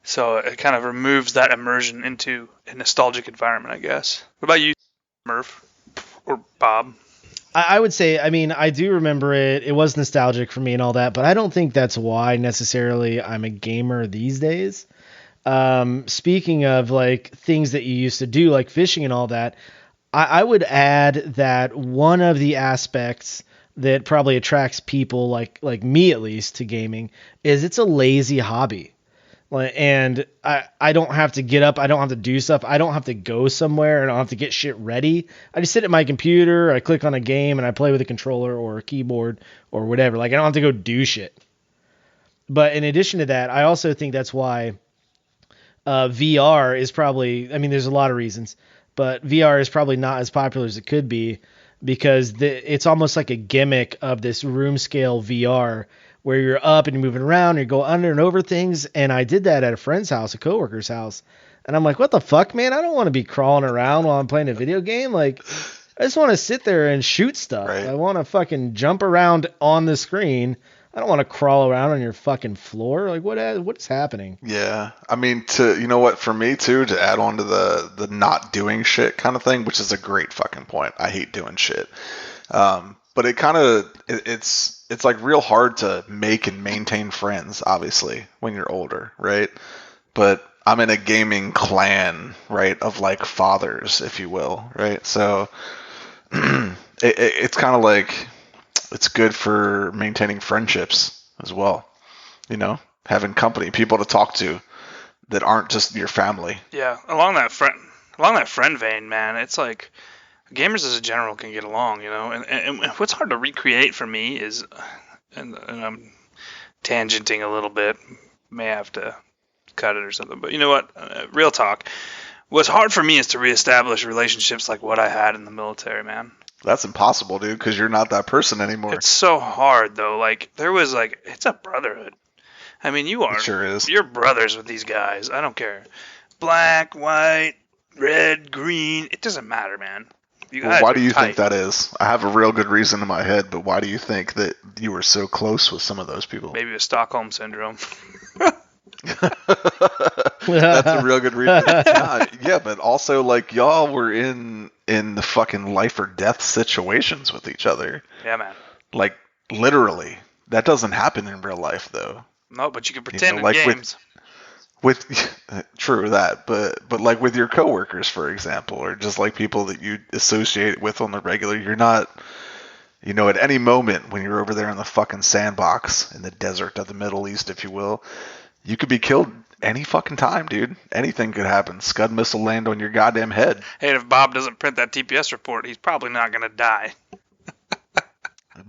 So it kind of removes that immersion into a nostalgic environment, I guess. What about you, Murph or Bob? I would say, I mean, I do remember it. It was nostalgic for me and all that, but I don't think that's why necessarily I'm a gamer these days. Speaking of like things that you used to do, like fishing and all that, I would add that one of the aspects that probably attracts people like me at least to gaming is it's a lazy hobby. And I don't have to get up. I don't have to do stuff. I don't have to go somewhere. I don't have to get shit ready. I just sit at my computer. I click on a game and I play with a controller or a keyboard or whatever. Like I don't have to go do shit. But in addition to that, I also think that's why VR is probably, I mean, there's a lot of reasons, but VR is probably not as popular as it could be because it's almost like a gimmick of this room scale VR where you're up and you're moving around, and you go under and over things. And I did that at a friend's house, a coworker's house. And I'm like, what the fuck, man? I don't want to be crawling around while I'm playing a video game. Like, I just want to sit there and shoot stuff. Right. I want to fucking jump around on the screen. I don't want to crawl around on your fucking floor. Like, what is happening? Yeah. I mean, for me, too, to add on to the not doing shit kind of thing, which is a great fucking point. I hate doing shit. But it kind of, it's like real hard to make and maintain friends, obviously, when you're older, right? But I'm in a gaming clan, right, of like fathers, if you will, right? So it's kind of like, it's good for maintaining friendships as well, having company, people to talk to that aren't just your family. Yeah, along that friend vein, man, it's like, gamers as a general can get along, and what's hard to recreate for me is, and I'm tangenting a little bit, may have to cut it or something, but you know what, real talk, what's hard for me is to reestablish relationships like what I had in the military, man. That's impossible, dude, because you're not that person anymore. It's so hard, though. Like, there was, like, it's a brotherhood. I mean, you are. It sure is. You're brothers with these guys. I don't care. Black, white, red, green. It doesn't matter, man. You Well, guys why are do you think tight. that is? I have a real good reason in my head, but why do you think that you were so close with some of those people? Maybe a Stockholm syndrome. That's a real good reason. Nah, yeah, but also like y'all were in the fucking life or death situations with each other. Yeah, man. Like literally. That doesn't happen in real life though. No, but you can pretend in like games. with true that, but like with your coworkers, for example, or just like people that you associate with on the regular, you're not, at any moment when you're over there in the fucking sandbox in the desert of the Middle East, if you will, you could be killed any fucking time, dude. Anything could happen. Scud missile land on your goddamn head. Hey, if Bob doesn't print that TPS report, he's probably not gonna die.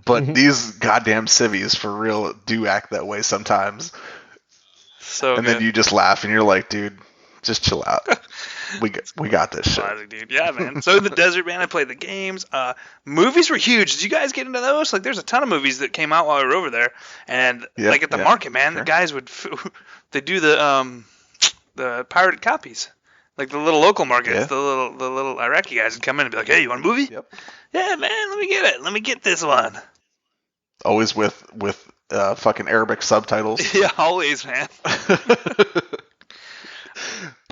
But these goddamn civvies, for real, do act that way sometimes. So and good. then you just laugh and you're like, dude, just chill out. We got this shit. Classic, dude. Yeah, man. So in the desert, man, I played the games. Movies were huge. Did you guys get into those? Like, there's a ton of movies that came out while we were over there, and like at the market, man, the guys would they do the pirated copies, like the little local markets. Yeah. The little Iraqi guys would come in and be like, "Hey, you want a movie? Yep. Yeah, man. Let me get it. Let me get this one." Always with fucking Arabic subtitles. Yeah, always, man.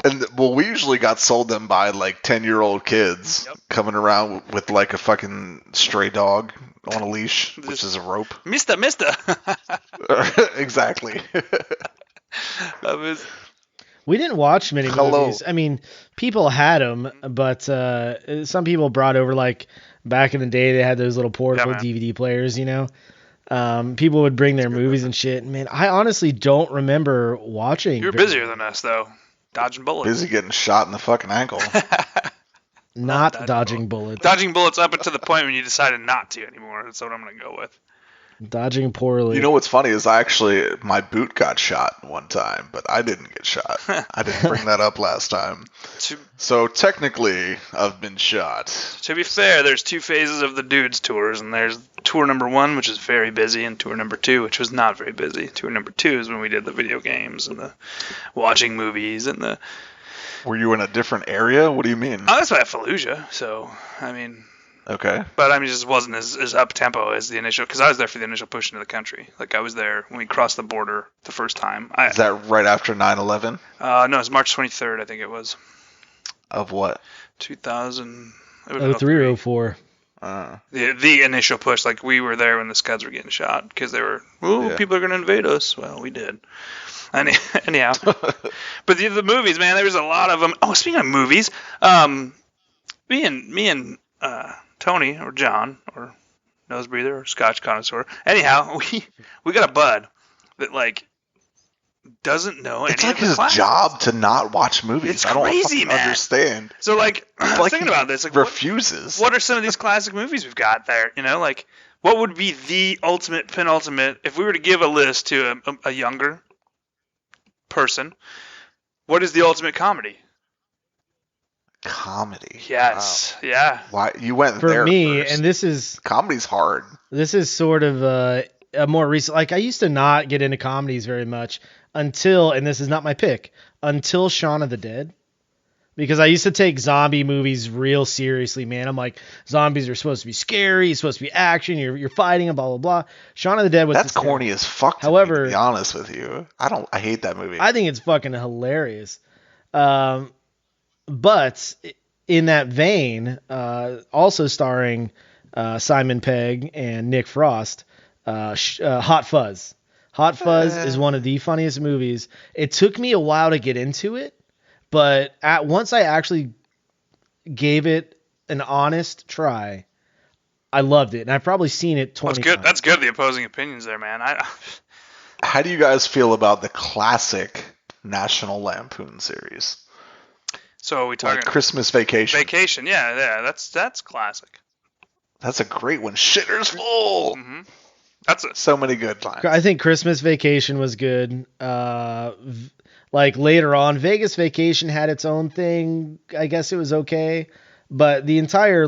And well, we usually got sold them by like 10-year-old kids coming around with like a fucking stray dog on a leash, which is a rope. Mister. Exactly. We didn't watch many movies. I mean, people had them, but some people brought over, like, back in the day, they had those little portable DVD players, People would bring their movies and shit. Man, I honestly don't remember watching. You're busier than us, though. Dodging bullets. Busy getting shot in the fucking ankle. Not dodging bullets. Dodging bullets up until the point when you decided not to anymore. That's what I'm going to go with. Dodging poorly. You know what's funny is my boot got shot one time, but I didn't get shot. I didn't bring that up last time. So technically, I've been shot. To be fair, there's two phases of the Dudes tours, and there's tour number 1, which is very busy, and tour number 2, which was not very busy. Tour number 2 is when we did the video games and the watching movies and the... Were you in a different area? What do you mean? Oh, that's at Fallujah, so, I mean... Okay. But I mean, it just wasn't as up-tempo as the initial, because I was there for the initial push into the country. Like, I was there when we crossed the border the first time. Is that right after 9/11? No, it was March 23rd, I think it was. Of what? 2000... 03 or 04. The initial push, like, we were there when the Scuds were getting shot, because they were, people are going to invade us. Well, we did. Anyhow. But the movies, man, there was a lot of them. Oh, speaking of movies, me and Tony or John or Nose Breather or Scotch Connoisseur. Anyhow, we got a bud that like doesn't know any It's like of the his classes. job to not watch movies. It's I don't crazy, man. understand. So like, I was thinking about this. Like, refuses. What are some of these classic movies we've got there? Like what would be the ultimate penultimate if we were to give a list to a younger person? What is the ultimate comedy? Comedy. Yes. Wow. Yeah. Why you went for there me? first. And this is comedy's hard. This is sort of a more recent. Like I used to not get into comedies very much until, and this is not my pick, until Shaun of the Dead, because I used to take zombie movies real seriously. Man, I'm like, zombies are supposed to be scary, it's supposed to be action. You're fighting and blah blah blah. Shaun of the Dead was that's corny as fuck. However, to be honest with you, I hate that movie. I think it's fucking hilarious. But in that vein, also starring Simon Pegg and Nick Frost, Hot Fuzz. Hot Fuzz is one of the funniest movies. It took me a while to get into it, but once I actually gave it an honest try, I loved it, and I've probably seen it 20 times. That's good. The opposing opinions there, man. How do you guys feel about the classic National Lampoon series? So we talking like Christmas Vacation. Vacation, yeah, that's classic. That's a great one. Shitter's Full. Mm-hmm. So many good lines. I think Christmas Vacation was good. Like later on, Vegas Vacation had its own thing. I guess it was okay, but the entire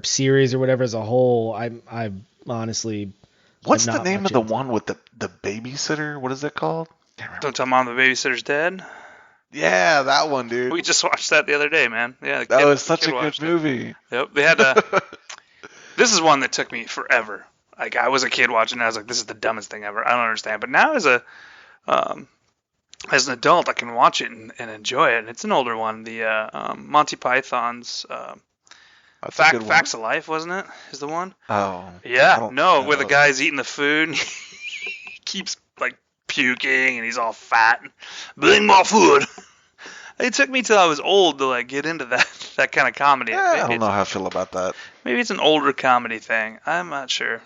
series or whatever as a whole, I honestly. What's the name of the one with the babysitter? What is it called? Don't tell mom the babysitter's dead. Yeah, that one, dude. We just watched that the other day, man. Yeah, That was such kid a good watched it. movie. Yep, they had This is one that took me forever. Like I was a kid watching it, I was like, this is the dumbest thing ever. I don't understand. But now as an adult, I can watch it and enjoy it. And it's an older one. The Monty Python's That's a good one. Facts of Life, wasn't it? Is the one? Oh. Yeah, no, where the guy's eating the food and he keeps like puking and he's all fat. Bring more food. It took me till I was old to like get into that kind of comedy. I don't know how I feel about that. Maybe it's an older comedy thing. I'm not sure.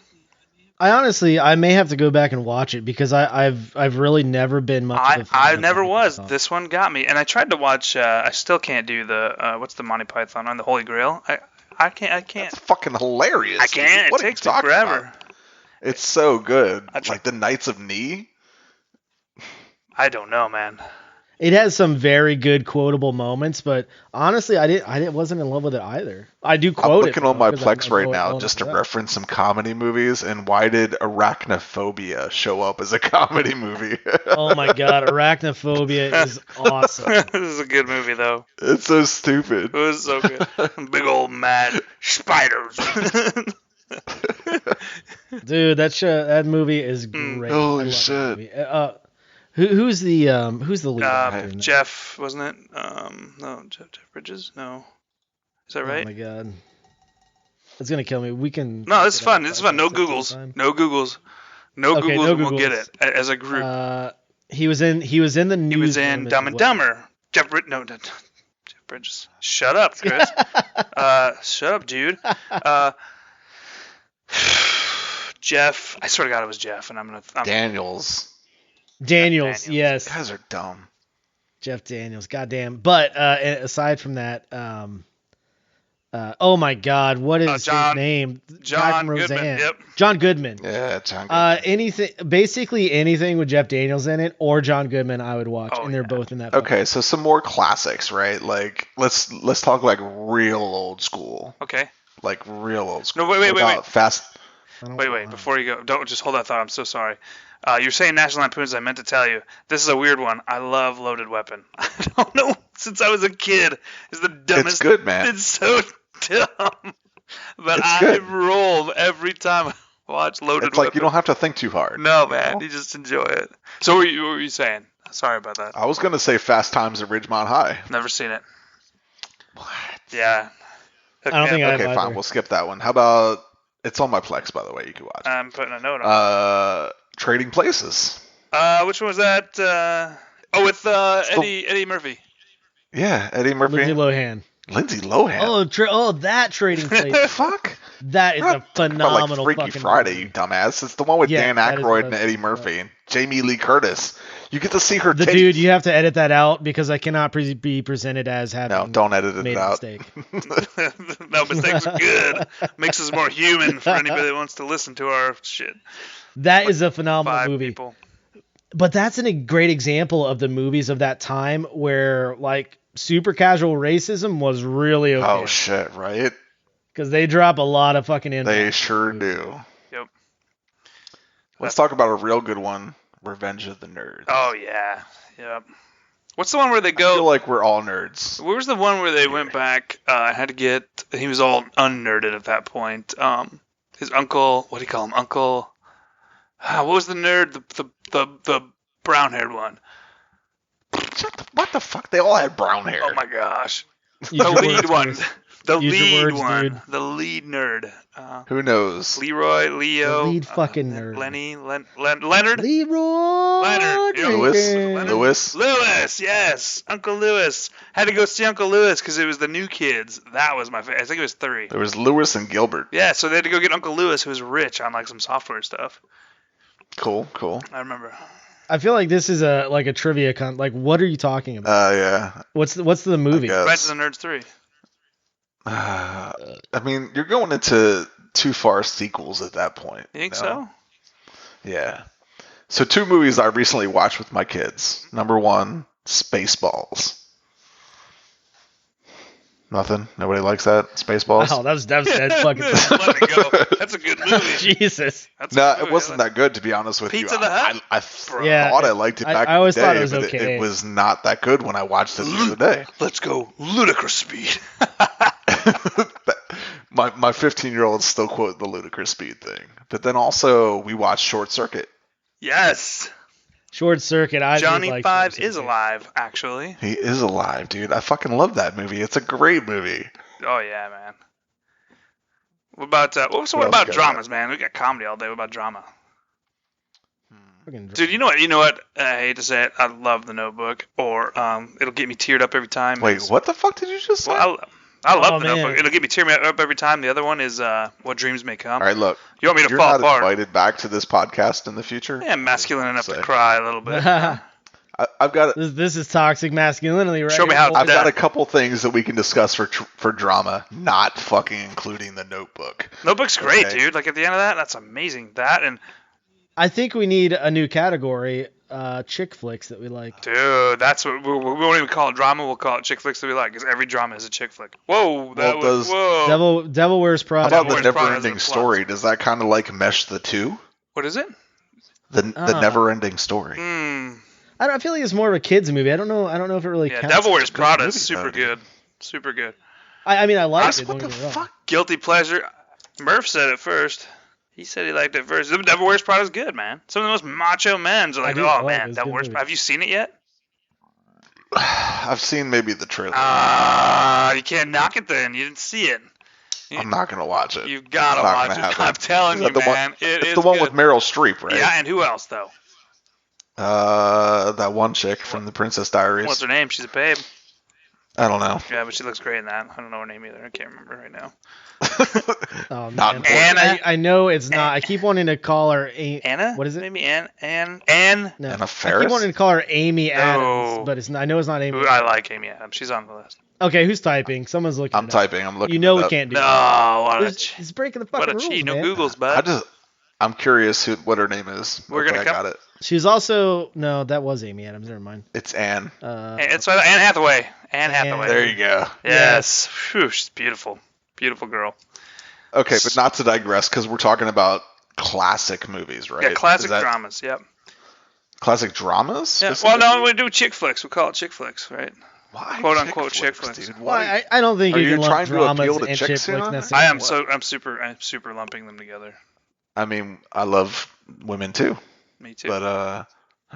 I may have to go back and watch it because I've really never been much of a fan I of never Monty was. Python. This one got me, and I tried to watch. I still can't do the what's the Monty Python on the Holy Grail. I can't. It's fucking hilarious. I can't. What It are you takes me talking forever. about? It's so good. I try- Like the Knights of Knee. I don't know, man. It has some very good quotable moments, but honestly, I wasn't in love with it either. I do quote I'm it. looking on my because I Plex know right it now well just to enough for that. reference some comedy movies, and why did Arachnophobia show up as a comedy movie? Oh my god, Arachnophobia is awesome. This is a good movie, though. It's so stupid. It was so good. Big old mad spiders. Dude, that movie is great. Holy I love that shit. movie. Who's the lead actor in that? Jeff, wasn't it? No, Jeff Bridges. No, is that right? Oh my god, it's gonna kill me. We can. No, this is check it out fun. This is fun. No at some Googles. time. No Googles. No Okay, Googles. no And we'll get Googles. it as a group. He was in the news. He was in Dumb and Dumber. Jeff Bridges. Shut up, Chris. Shut up, dude. Jeff. I swear to God, it was Jeff, and I'm Daniels. Daniels, yes, You guys are dumb. Jeff Daniels. Goddamn. But aside from that, oh my God, what is his name? Guy from Goodman. Roseanne. Yep. John Goodman. Yeah, John Goodman. Basically anything with Jeff Daniels in it or John Goodman, I would watch, and they're both in that. Okay, so some more classics, right? Like let's talk like real old school. Okay. Like real old school. No, wait. Fast. Wait. Before you go, don't just hold that thought. I'm so sorry. You're saying National Lampoon's. I meant to tell you. This is a weird one. I love Loaded Weapon. I don't know. Since I was a kid, it's the dumbest. It's good, man. It's so dumb. But It's I good. roll every time I watch Loaded It's like Weapon. you don't have to think too hard. No, man. You just enjoy it. So what were you saying? Sorry about that. I was gonna say Fast Times at Ridgemont High. Never seen it. What? Yeah. I don't think I have Okay, fine. either. We'll skip that one. How about? It's on my Plex, by the way. You can watch. I'm putting a note on. Trading Places. Which one was that? With Eddie Murphy. Yeah, Eddie Murphy. Lindsay Lohan. Oh, that Trading Places. fuck. That is We're a not talking phenomenal about, like, Freaky fucking Friday, movie. you dumbass. It's the one with Yeah, Dan that is Aykroyd what and I was Eddie thinking Murphy and Jamie Lee Curtis. You get to see her. The titties. dude, you have to edit that out because I cannot be presented as having. No, don't edit made it a out. mistake. No, mistakes are good. Makes us more human for anybody that wants to listen to our shit. That is a phenomenal 5 movie. people. But that's a great example of the movies of that time where like super casual racism was really okay. Oh shit! Right? Because they drop a lot of fucking info. They sure do. Yep. Let's talk about a real good one. Revenge of the Nerds. Oh yeah. Yep. What's the one where they I go? feel like we're all nerds. Where was the one where they went back? Had to get. He was all unnerded at that point. His uncle. What do you call him? Uncle. What was the nerd? The brown-haired one. What the fuck? They all had brown hair. Oh my gosh. Use The your lead words, one. Chris. The Use your lead words, one. dude. The lead nerd. Who knows? Leroy, Leo. The lead fucking nerd. Lenny, Leonard. Leroy Leonard. Yeah, Lewis. Lewis, yes. Uncle Lewis. Had to go see Uncle Lewis because it was the new kids. That was my favorite. I think it was 3. There was Lewis and Gilbert. Yeah, so they had to go get Uncle Lewis, who was rich on like some software stuff. Cool. I remember. I feel like this is a trivia like what are you talking about? Yeah. What's the movie? I Revenge of the Nerds 3. I mean, you're going into too far sequels at that point. You think so? Yeah. So 2 movies I recently watched with my kids. Number 1, Spaceballs. Nothing? Nobody likes that? Spaceballs? Wow, that's fucking. Let it go. That's a good movie. Jesus. That's a No, good movie. it wasn't that good, to be honest with Pizza you. the Hut? I Yeah, thought I liked it back I in always the day, thought it was but okay. it was not that good when I watched it the other day. Let's go ludicrous speed. my 15-year-old still quote the ludicrous speed thing. But then also we watched Short Circuit. Yes. Short Circuit. I did Johnny like 5 Short is Circuit. alive, actually. He is alive, dude. I fucking love that movie. It's a great movie. Oh, yeah, man. What about, what else about you guys dramamas, man? We got comedy all day. What about drama? Fucking Dude, you know what? I hate to say it. I love The Notebook, or it'll get me teared up every time. Wait, what the fuck did you just say? Well, I love Oh, The man. Notebook. It'll get me tearing up every time. The other one is What Dreams May Come. All right, look. You want me to You're fall not apart? invited back to this podcast in the future. Yeah, I'm masculine enough to Say. cry a little bit. I've got this is toxic masculinity, right? Show me how- I've got Yeah. a couple things that we can discuss for drama, not fucking including The Notebook. Notebook's great, Okay. dude. Like at the end of that, that's amazing. That and I think we need a new category, chick flicks that we like. dude, that's what we won't even call it drama. We'll call it chick flicks that we like, because every drama is a chick flick. Whoa, that Well, was whoa. Devil Wears How Prada. about Where's the Prada's never-ending the story? Does that kind of like mesh the two? What is it? The Ah. never-ending story. I feel like it's more of a kids movie. I don't know if it really Yeah, counts. Devil Wears good Prada movie, is super though, good. Super good. I mean, I like it. What Don't the get me wrong. fuck? Guilty pleasure. Murph said it first. He said he liked it first. The Devil Wears Prada is good, man. Some of the most macho men are like, do. I oh like it. man, It's a Devil good Wears movie. Prada. Have you seen it yet? I've seen maybe the trailer. You can't knock it then. You didn't see it. I'm not gonna watch it. You gotta It's not watch gonna it. happen. I'm telling Is you, that the one- man. It's the one with Meryl Streep, right? Yeah, and who else though? That one chick from The Princess Diaries. What's her name? She's a babe. I don't know. Yeah, but she looks great in that. I don't know her name either. I can't remember right now. Oh, Not man. important. Anna- I know it's not. I keep wanting to call her Anna? What is it? Maybe Ann. No. Anna I keep Faris? wanting to call her Amy Adams, No. but it's not, I know it's not Amy. Who I like Amy Adams. She's on the list. Okay, who's typing? Someone's looking. I'm it up. typing. I'm looking. You know it we up. can't do No, that. what a He's breaking the what fucking a rules, cheat. No man. Googles, bud. I'm curious what her name is. We're Okay, gonna I come- got it. She's also no, that was Amy Adams. Never mind. It's Anne. It's Anne Hathaway. Anne Hathaway. There you go. Yes. Phew, she's beautiful. Beautiful girl. Okay, but not to digress, because we're talking about classic movies, right? Yeah, classic Is that dramas. Yep. Classic dramas? Yeah. Well, specifically? no, we do chick flicks. We call it chick flicks, right? Why quote unquote chick flicks. dude? Well, Why? I don't think Are you you can lump trying to dramas appeal to and chicks chick here flicks on that? necessarily. I'm super lumping them together. I mean, I love women too, Me too. but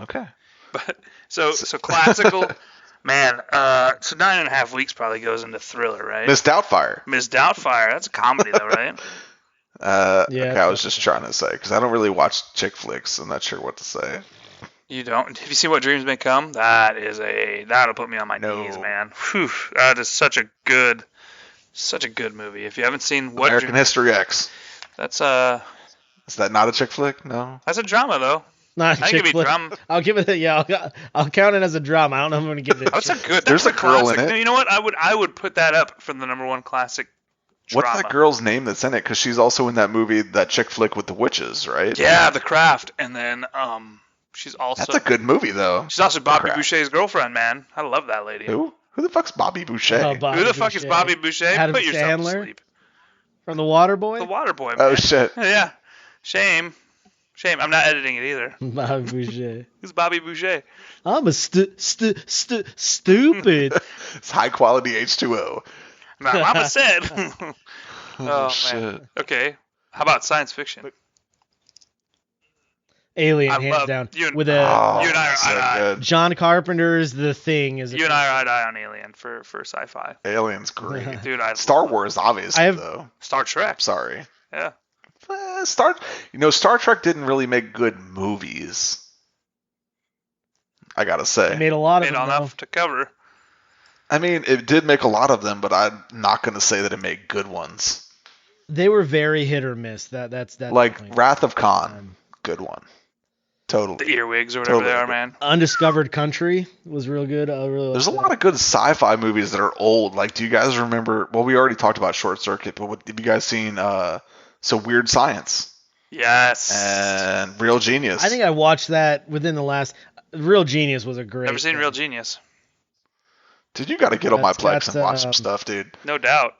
okay. But so classical, man. So 9.5 weeks probably goes into thriller, right? Miss Doubtfire. Miss Doubtfire. That's a comedy though, right? Yeah, Okay, I was just trying to say because I don't really watch chick flicks. I'm not sure what to say. You don't? Have you seen What Dreams May Come? That'll put me on my No. knees, man. Whew, that is such a good movie. If you haven't seen What American History X. that's Is that not a chick flick? No. a drama though. Not a I think chick it'd be flick. drama. I'll give it a I'll count it as a drama. I don't know if I'm gonna give it. That's a good. There's That's a girl in classic. it. No, you know what? I would put that up for the number one classic. What's Drama. that girl's name that's in it? Because she's also in that movie, that chick flick with the witches, right? Yeah, The Craft, and then she's also That's a good movie, though. she's also Bobby Craft. Boucher's girlfriend, man. I love that lady. Who? Who the fuck's Bobby Boucher? Oh, Bobby Who the fuck is Boucher. Bobby Boucher? Adam Put yourself to Sandler? sleep. From The Waterboy? The Water Boy, man. Oh, shit. Yeah. Shame. I'm not editing it either. Bobby Boucher. Who's Bobby Boucher? I'm a stupid. It's high quality H2O. Mama said. Oh, man. shit. Okay. How about science fiction? Alien, I hands love down. you and- With Oh, You and I are so eye-to-eye. good. John Carpenter's The Thing is. You and I are eye-to-eye on Alien for sci-fi. Alien's great. Dude, I Star love Wars, obviously, I have- though. Star Trek. Sorry. Yeah. Star Trek didn't really make good movies. I gotta They say. made a lot of Made them. though. enough to cover. I mean, it did make a lot of them, but I'm not gonna say that it made good ones. They were very hit or miss. That's Like the point. Wrath of Khan, good one. The Totally. earwigs or whatever Totally. they are, man. Undiscovered Country was real good. I really There's a liked lot of good sci-fi movies that are old. Like, do you guys remember? Well, we already talked about Short Circuit, but have you guys seen Weird Science Yes. and Real Genius? that. I think I watched that within the last. Real Genius was a great. Never seen thing. Real Genius. Dude, you got to get on my That's Plex got, and watch some stuff, dude. No doubt.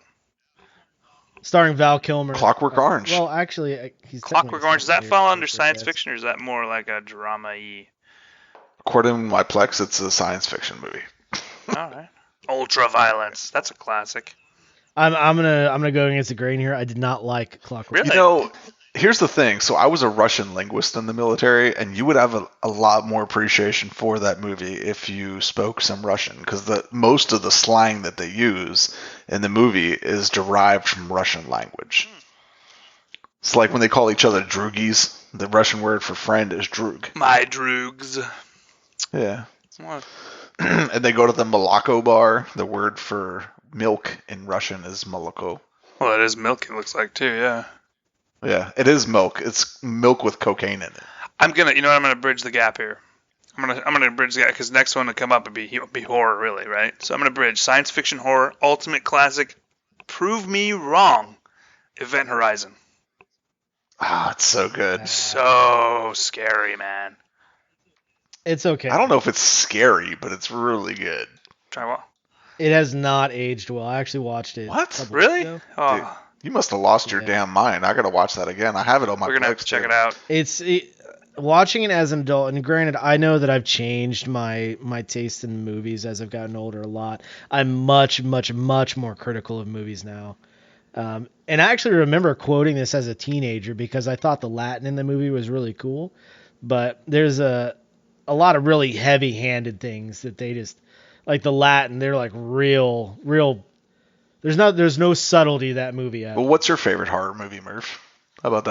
Starring Val Kilmer. Clockwork Orange. Well, actually, he's Clockwork Orange, does that fall under science yes. fiction, or is that more like a drama-y? According to my Plex, it's a science fiction movie. All right. Ultraviolence. That's a classic. I'm gonna go against the grain here. I did not like Clockwork. Really? Here's the thing. So I was a Russian linguist in the military, and you would have a lot more appreciation for that movie if you spoke some Russian, because most of the slang that they use in the movie is derived from Russian language. It's like when they call each other drugis. The Russian word for friend is drug. My drugs. Yeah. What? And they go to the Moloko bar. The word for milk in Russian is moloko. Well, it is milk, it looks like, too, yeah. Yeah, it is milk. It's milk with cocaine in it. I'm gonna bridge the gap here. I'm gonna bridge the gap, because next one to come up would be horror, really, right? So I'm gonna bridge science fiction horror, ultimate classic, prove me wrong, Event Horizon. Ah, it's so good. So scary, man. It's okay. I don't know if it's scary, but it's really good. Try what? It has not aged well. I actually watched it. What? Really? Ago. Oh, Dude, you must have lost your damn mind. I gotta watch that again. I have it on my. we're gonna have to check it out. Watching it as an adult, and granted, I know that I've changed my taste in movies as I've gotten older a lot. I'm much more critical of movies now. And I actually remember quoting this as a teenager because I thought the Latin in the movie was really cool, but there's a lot of really heavy-handed things that they just like the Latin. They're like real. There's no subtlety to that movie. Well, what's your favorite horror movie, Murph? How about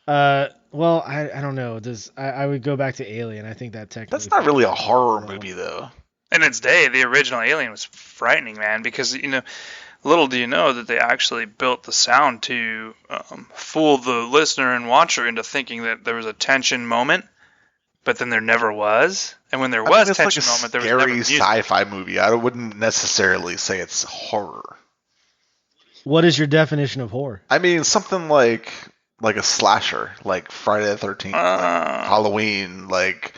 that? Well, I don't know. I would go back to Alien. I think that technically. That's not really a horror movie, though. In its day, the original Alien was frightening, man, because, little do you know that they actually built the sound to fool the listener and watcher into thinking that there was a tension moment, but then there never was. And when there was it's tension like a moment, there was never scary music. sci-fi movie. I wouldn't necessarily say it's horror. What is your definition of horror? I mean, something like a slasher, like Friday the 13th, like Halloween, like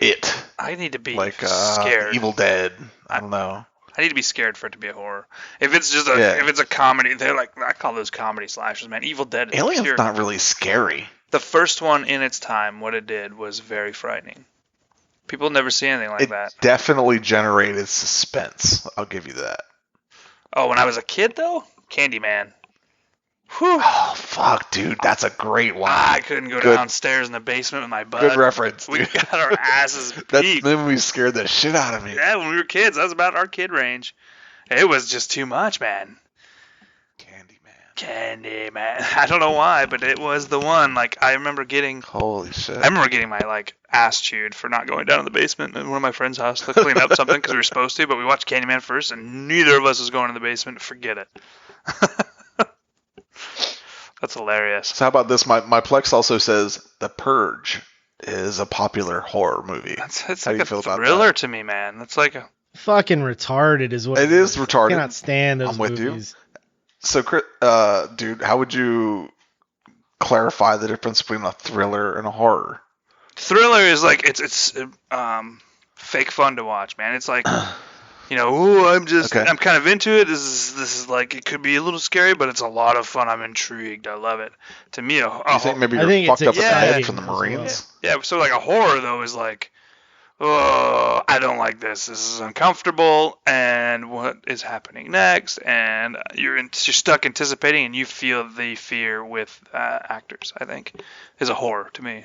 It. I need to be like scared. Evil Dead. I don't know. I need to be scared for it to be a horror. If it's just if it's a comedy, they're like, I call those comedy slashers, man. Evil Dead is Alien's pure. not really scary. The first one in its time, what it did was very frightening. People never see anything like that. It definitely generated suspense. I'll give you that. Oh, when I was a kid, though? Candyman. Whew. Oh, fuck, dude. That's a great one. I couldn't go downstairs in the basement with my bud. Good reference, We dude. got our asses That beat. movie scared the shit out of me. Yeah, when we were kids. That was about our kid range. It was just too much, man. Candyman. I don't know why, but it was the one. Like, I remember getting... Holy shit. I remember getting my, ass chewed for not going down in the basement at one of my friend's house to clean up something because we were supposed to, but we watched Candyman first, and neither of us was going in the basement. Forget it. That's hilarious. So how about this? My Plex also says The Purge is a popular horror movie. It's How do like you a feel about thriller that? to me, man. It's like a... Fucking retarded is what It is retarded. I cannot stand those I'm with you. movies. So, dude, how would you clarify the difference between a thriller and a horror? Thriller is like it's fake fun to watch, man. It's like ooh, I'm kind of into it. This is like, it could be a little scary, but it's a lot of fun. I'm intrigued. I love it. To me, You think maybe I you're think fucked it's up in the head exciting from the as well. Marines? yeah. So like a horror though is like, oh, I don't like this. This is uncomfortable, and what is happening next? And you're stuck anticipating, and you feel the fear with actors. I think is a horror to me.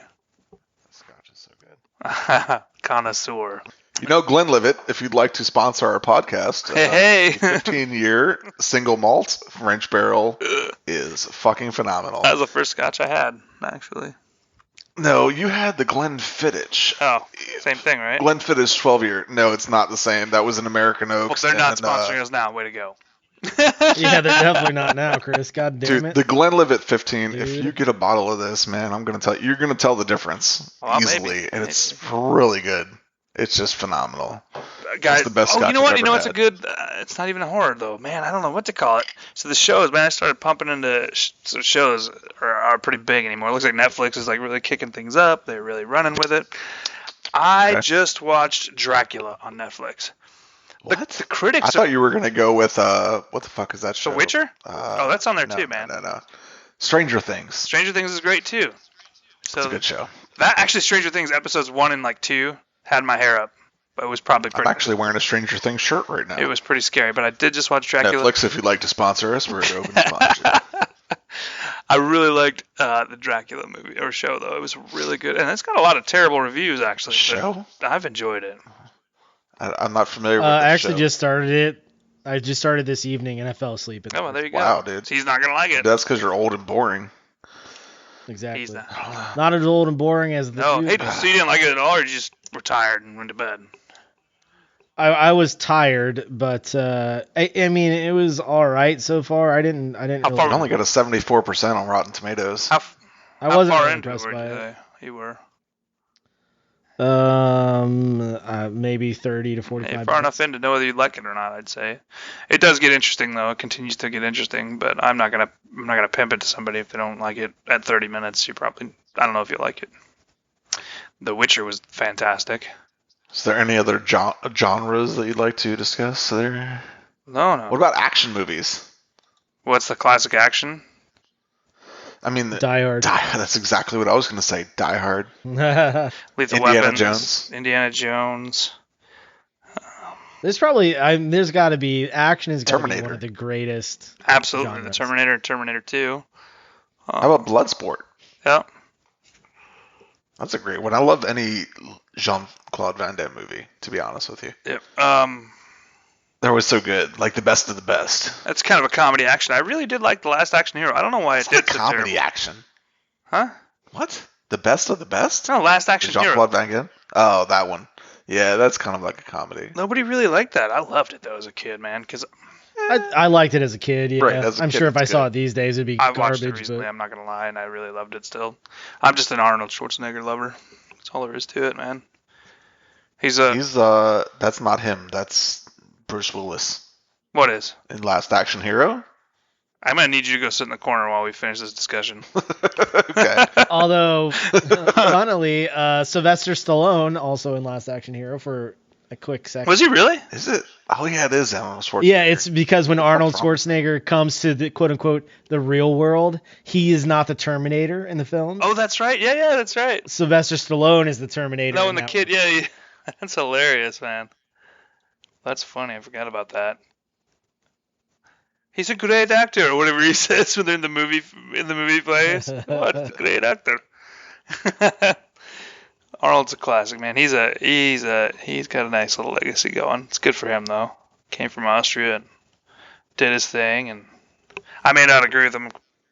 Scotch is so good. Connoisseur. Glenlivet, if you'd like to sponsor our podcast, Hey. 15-year single malt French barrel is fucking phenomenal. That was the first scotch I had, actually. No, you had the Glenfiddich. Oh, same thing, right? Glenfiddich 12-year. No, it's not the same. That was an American Well, Oaks. they're not and, sponsoring us now. Way to go. Yeah, they're definitely not now, Chris. God damn Dude, it. the Glenlivet 15. Dude. If you get a bottle of this, man, I'm gonna tell you, you're gonna tell the difference Well, easily, maybe. and it's really good. It's just phenomenal. Guys, the best you scotch know I've what? ever You know what's a had. good? It's not even a horror though, man. I don't know what to call it. So the shows, man, I started pumping into shows are pretty big anymore. It looks like Netflix is like really kicking things up. They're really running with it. I Okay. just watched Dracula on Netflix. What? The critics. I thought you were gonna go with what the fuck is that show? The Witcher? Oh, that's on there no, too, man. No. Stranger Things. Stranger Things is great too. So It's a good show. That actually, Stranger Things episodes 1 and 2 had my hair up, but it was probably pretty. I'm actually wearing a Stranger Things shirt right now. It was pretty scary, but I did just watch Dracula. Netflix, if you'd like to sponsor us, we're open to sponsor. I really liked the Dracula movie or show though. It was really good, and it's got a lot of terrible reviews actually. Show? I've enjoyed it. I'm not familiar with I this actually show. just started it. I just started this evening and I fell asleep. Oh, well, there you go. Wow, dude. He's not gonna like it. That's because you're old and boring. Exactly. He's not. Not as old and boring as the No, dude. hey, so you didn't like it at all, or you just were tired and went to bed? I was tired, but I mean it was all right so far. I didn't How really, far- I only got a 74% on Rotten Tomatoes. How I wasn't far really into it impressed were by you? it. You were. Maybe 30 to 45 Far minutes. enough in to know whether you like it or not. I'd say it does get interesting though. It continues to get interesting, but I'm not gonna pimp it to somebody if they don't like it at 30 minutes. I don't know if you'll like it. The Witcher was fantastic. Is there any other genres that you'd like to discuss there? No. What about action movies? What's the classic action? I mean, Die Hard. That's exactly what I was going to say. Die Hard. Lethal Indiana Weapons. Jones. Indiana Jones. There's probably there's got to be action is got to be Terminator. one of the greatest. Absolutely. Genres. The Terminator, Terminator 2. How about Bloodsport? Yeah. That's a great one. I love any Jean-Claude Van Damme movie, to be honest with you. Yeah. They're always so good. Like the best of the best. That's kind of a comedy action. I really did like The Last Action Hero. I don't know why It's it not a did so comedy terrible. action. Huh? What? The best of the best? No, Last Action Hero. Jean-Claude Van Damme? Oh, that one. Yeah, that's kind of like a comedy. Nobody really liked that. I loved it though as a kid, man, because I liked it as a kid. Yeah, Right, as a I'm kid, sure if it's I saw good. it these days, it'd be I watched it garbage. recently. But I'm not gonna lie, and I really loved it still. I'm just an Arnold Schwarzenegger lover. That's all there is to it, man. He's That's not him. That's Bruce Willis what is? in Last Action Hero. I'm gonna need you to go sit in the corner while we finish this discussion. Okay. although, funnily, Sylvester Stallone also in Last Action Hero for a quick second. Was he really? Is it? Oh, yeah, it is Arnold Schwarzenegger. Yeah, it's because when Arnold from? Schwarzenegger comes to the quote unquote the real world, he is not the Terminator in the film. Oh, that's right. Yeah, that's right. Sylvester Stallone is the Terminator. No, in and the that kid, one. that's hilarious, man. That's funny. I forgot about that. He's a great actor, or whatever he says when they're in the movie plays. What a great actor. Arnold's a classic, man. He's got a nice little legacy going. It's good for him though. Came from Austria and did his thing, and I may not agree with him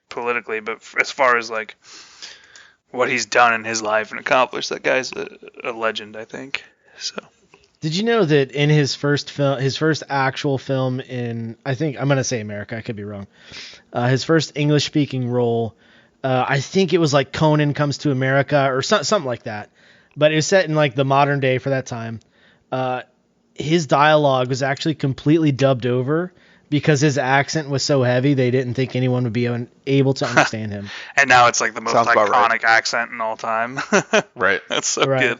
politically, but as far as like what he's done in his life and accomplished, that guy's a legend, I think. So. Did you know that in his first film, his first actual film in, I think I'm gonna say America, I could be wrong. His first English-speaking role, I think it was like Conan Comes to America or something like that. But it was set in like the modern day for that time. His dialogue was actually completely dubbed over because his accent was so heavy they didn't think anyone would be able to understand him. And now it's like the most Sounds about iconic right. accent in all time. Right. That's so Right. good.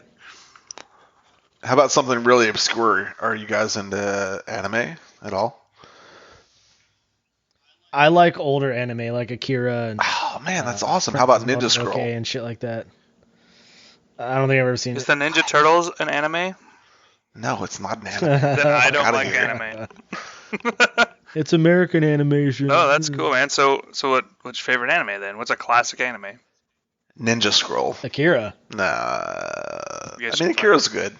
How about something really obscure? Are you guys into anime at all? I like older anime like Akira and Oh, man, that's awesome. How about Ninja Mononoke Scroll? and shit like that. I don't think I've ever seen Is it. the Ninja Turtles an anime? No, it's not an anime. Then I don't Outta like here. anime. It's American animation. Oh, that's cool, man. So what's your favorite anime then? What's a classic anime? Ninja Scroll. Akira. Nah. Yes, I mean, Akira's good.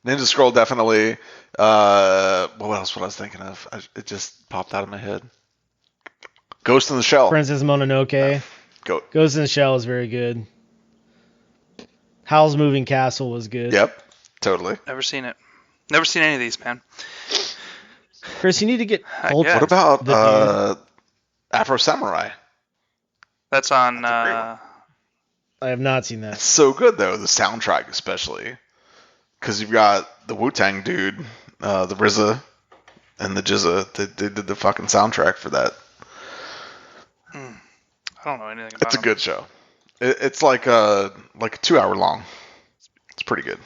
Ninja Scroll definitely. What else? What I was thinking of? It just popped out of my head. Ghost in the Shell. Princess Mononoke. Ghost in the Shell is very good. Howl's Moving Castle was good. Yep, totally. Never seen it. Never seen any of these, man. Chris, you need to get old. Yeah. What about The Afro Samurai? That's on. That's a great one. I have not seen It's that. so good though, the soundtrack especially, because you've got the Wu-Tang dude, the RZA, and the Jizza. They did the fucking soundtrack for that. I don't know anything about It's a them. good show. It's like a 2 hour long. It's pretty good.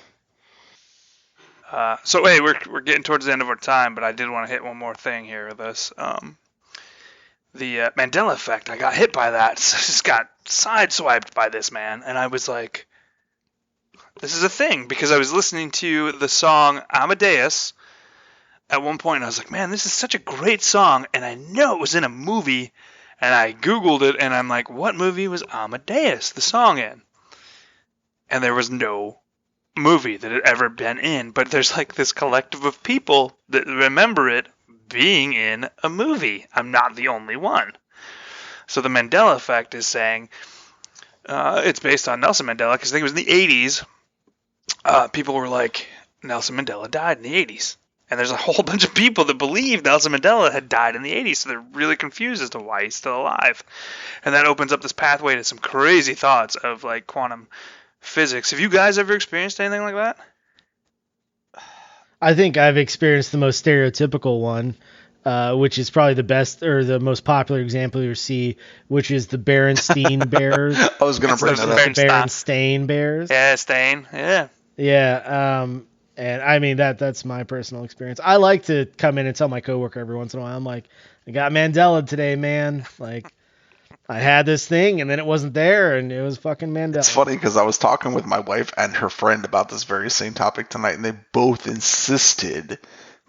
So hey, we're getting towards the end of our time, but I did want to hit one more thing here with this. The Mandela effect. I got hit by that. So I just got sideswiped by this, man, and I was like, this is a thing, because I was listening to the song Amadeus at one point, and I was like, man, this is such a great song, and I know it was in a movie, and I Googled it, and I'm like, what movie was Amadeus, the song, in? And there was no movie that had ever been in, but there's like this collective of people that remember it being in a movie. I'm not the only one. So the Mandela effect is saying it's based on Nelson Mandela, because I think it was in the 80s. People were like, Nelson Mandela died in the 80s. And there's a whole bunch of people that believe Nelson Mandela had died in the 80s, so they're really confused as to why he's still alive. And that opens up this pathway to some crazy thoughts of like quantum physics. Have you guys ever experienced anything like that? I think I've experienced the most stereotypical one, which is probably the best or the most popular example you see, which is the Berenstein Bears. I was going to bring that up. The Berenstain Bears. Yeah, Stain. Yeah. Yeah. And I mean, that's my personal experience. I like to come in and tell my coworker every once in a while, I'm like, I got Mandela today, man. Like, I had this thing and then it wasn't there and it was fucking Mandela. It's funny because I was talking with my wife and her friend about this very same topic tonight, and they both insisted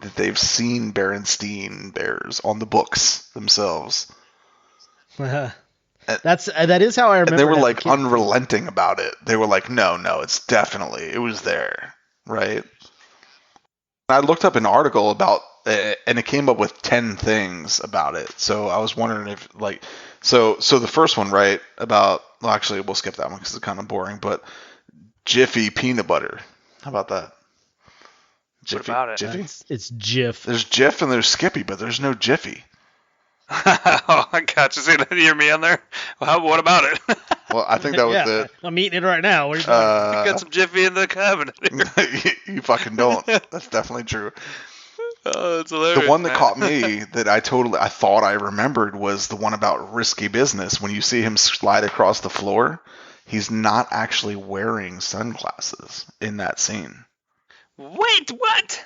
that they've seen Berenstein Bears on the books themselves. that is how I remember. And they were like unrelenting about it. They were like, no, it's definitely, it was there, right? I looked up an article about it, and it came up with 10 things about it. So I was wondering if, like, so the first one, right, about, well, actually, we'll skip that one because it's kind of boring, but Jiffy peanut butter. How about that? Jiffy, what about it? Jiffy? It's Jif. There's Jif and there's Skippy, but there's no Jiffy. Oh, I gotcha. See, did you hear me on there? Well, what about it? Well, I think that was yeah, I'm eating it right now. What are you talking You got some Jiffy in the cabinet. You fucking don't. That's definitely true. Oh, that's hilarious. The one that caught me that I thought I remembered was the one about risky business. When you see him slide across the floor, he's not actually wearing sunglasses in that scene. Wait, what?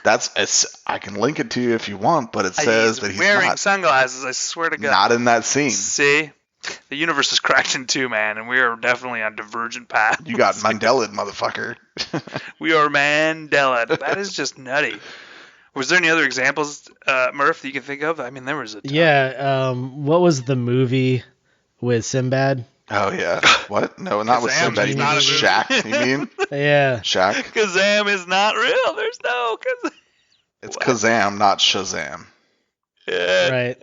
I can link it to you if you want, but it says that he's wearing not sunglasses. I swear to God. Not in that scene. See, the universe is cracked in two, man, and we are definitely on divergent paths. You got Mandela, motherfucker. We are Mandela. That is just nutty. Was there any other examples, Murph, that you can think of? I mean, there was a ton. Yeah. What was the movie with Sinbad? Oh, yeah. What? No, not with Kazam Sinbad. is You mean not a Shaq? You mean? Yeah. Shaq? Kazam is not real. There's no Kazam. It's Kazam, not Shazam. Yeah. Right.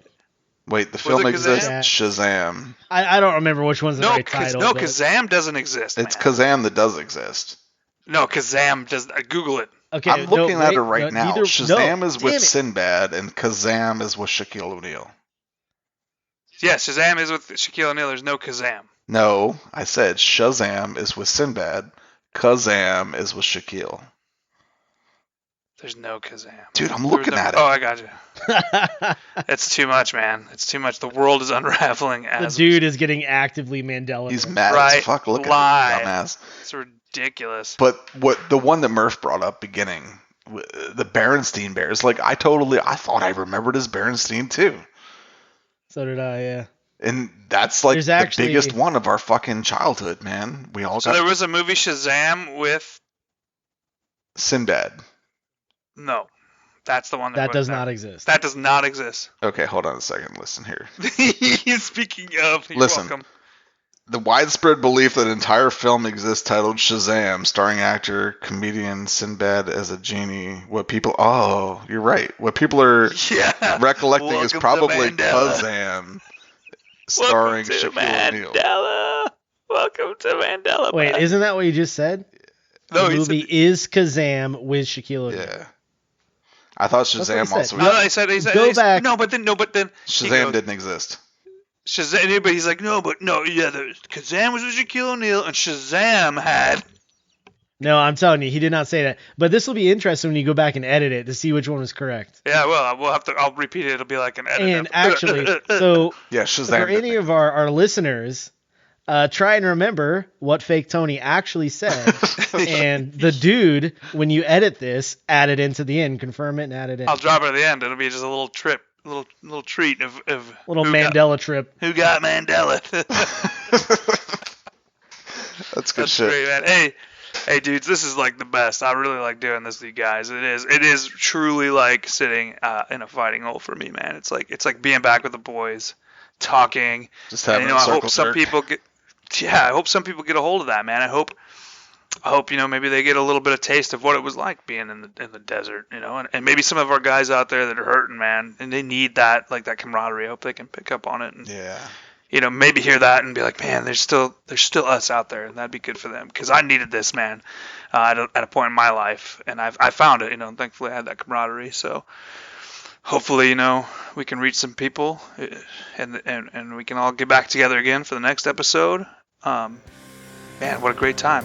Wait, the film it exists? Kazam? Shazam. I don't remember which one's the No, right title. no, but- Kazam doesn't exist. It's man. Kazam that does exist. No, Kazam does. Google it. Okay, I'm looking at it right now. neither- Shazam is damn with it. Sinbad, and Kazam is with Shaquille O'Neal. Yes, Shazam is with Shaquille O'Neal. There's no Kazam. No, I said Shazam is with Sinbad. Kazam is with Shaquille. There's no Kazam. Dude, I'm looking at it. Oh, I got you. It's too much, man. It's too much. The world is unraveling The as dude is getting actively Mandela. He's mad Right, as fuck. Look lie. at this dumbass. It's ridiculous. But what the one that Murph brought up beginning, the Berenstein Bears, like I thought I remembered as Berenstein too. So did I, yeah. And that's like There's the actually- biggest one of our fucking childhood, man. We all So got there was a movie Shazam with Sinbad. no. That's the one That does not exist. That does not exist. Okay, hold on a second. Listen here. Speaking of, you're Listen. welcome. The widespread belief that an entire film exists titled Shazam, starring actor, comedian Sinbad as a genie. Oh, you're right. What people are Yeah. recollecting is Welcome to probably Mandela. Kazam, starring Welcome to Shaquille O'Neal. Mandela. Welcome to Mandela. Wait, man. isn't that what you just said? No, the he movie said, is Kazam with Shaquille O'Neal. Yeah. I thought what he Shazam said. also no, existed. he said, Go back. No, but then he Shazam goes, didn't exist. Shazam, but he's like, no, yeah, Kazam was with Shaquille O'Neal, and Shazam had. No, I'm telling you, he did not say that. But this will be interesting when you go back and edit it to see which one was correct. Yeah, well, we'll have to. I'll repeat it. It'll be like an edit. And actually, so Yeah, for Shazam. any of our listeners, Try and remember what Fake Tony actually said, and the dude, when you edit this, add it into the end. Confirm it and add it in. I'll drop it at the end. It'll be just a little trip, little treat of Little Mandela trip. Who got Mandela? That's good That's shit. great, man. Hey, dudes, this is like the best. I really like doing this with you guys. It is truly like sitting in a fighting hole for me, man. It's like being back with the boys, talking. Just having And, a I circle hope some jerk. people get. Yeah, I hope some people get a hold of that, man. I hope maybe they get a little bit of taste of what it was like being in the desert, and maybe some of our guys out there that are hurting, man, and they need that camaraderie. I hope they can pick up on it and maybe hear that and be like, man, there's still us out there, and that'd be good for them, because I needed this, man, at a point in my life, and I found it, and thankfully I had that camaraderie. So hopefully, we can reach some people, and we can all get back together again for the next episode. Man, what a great time.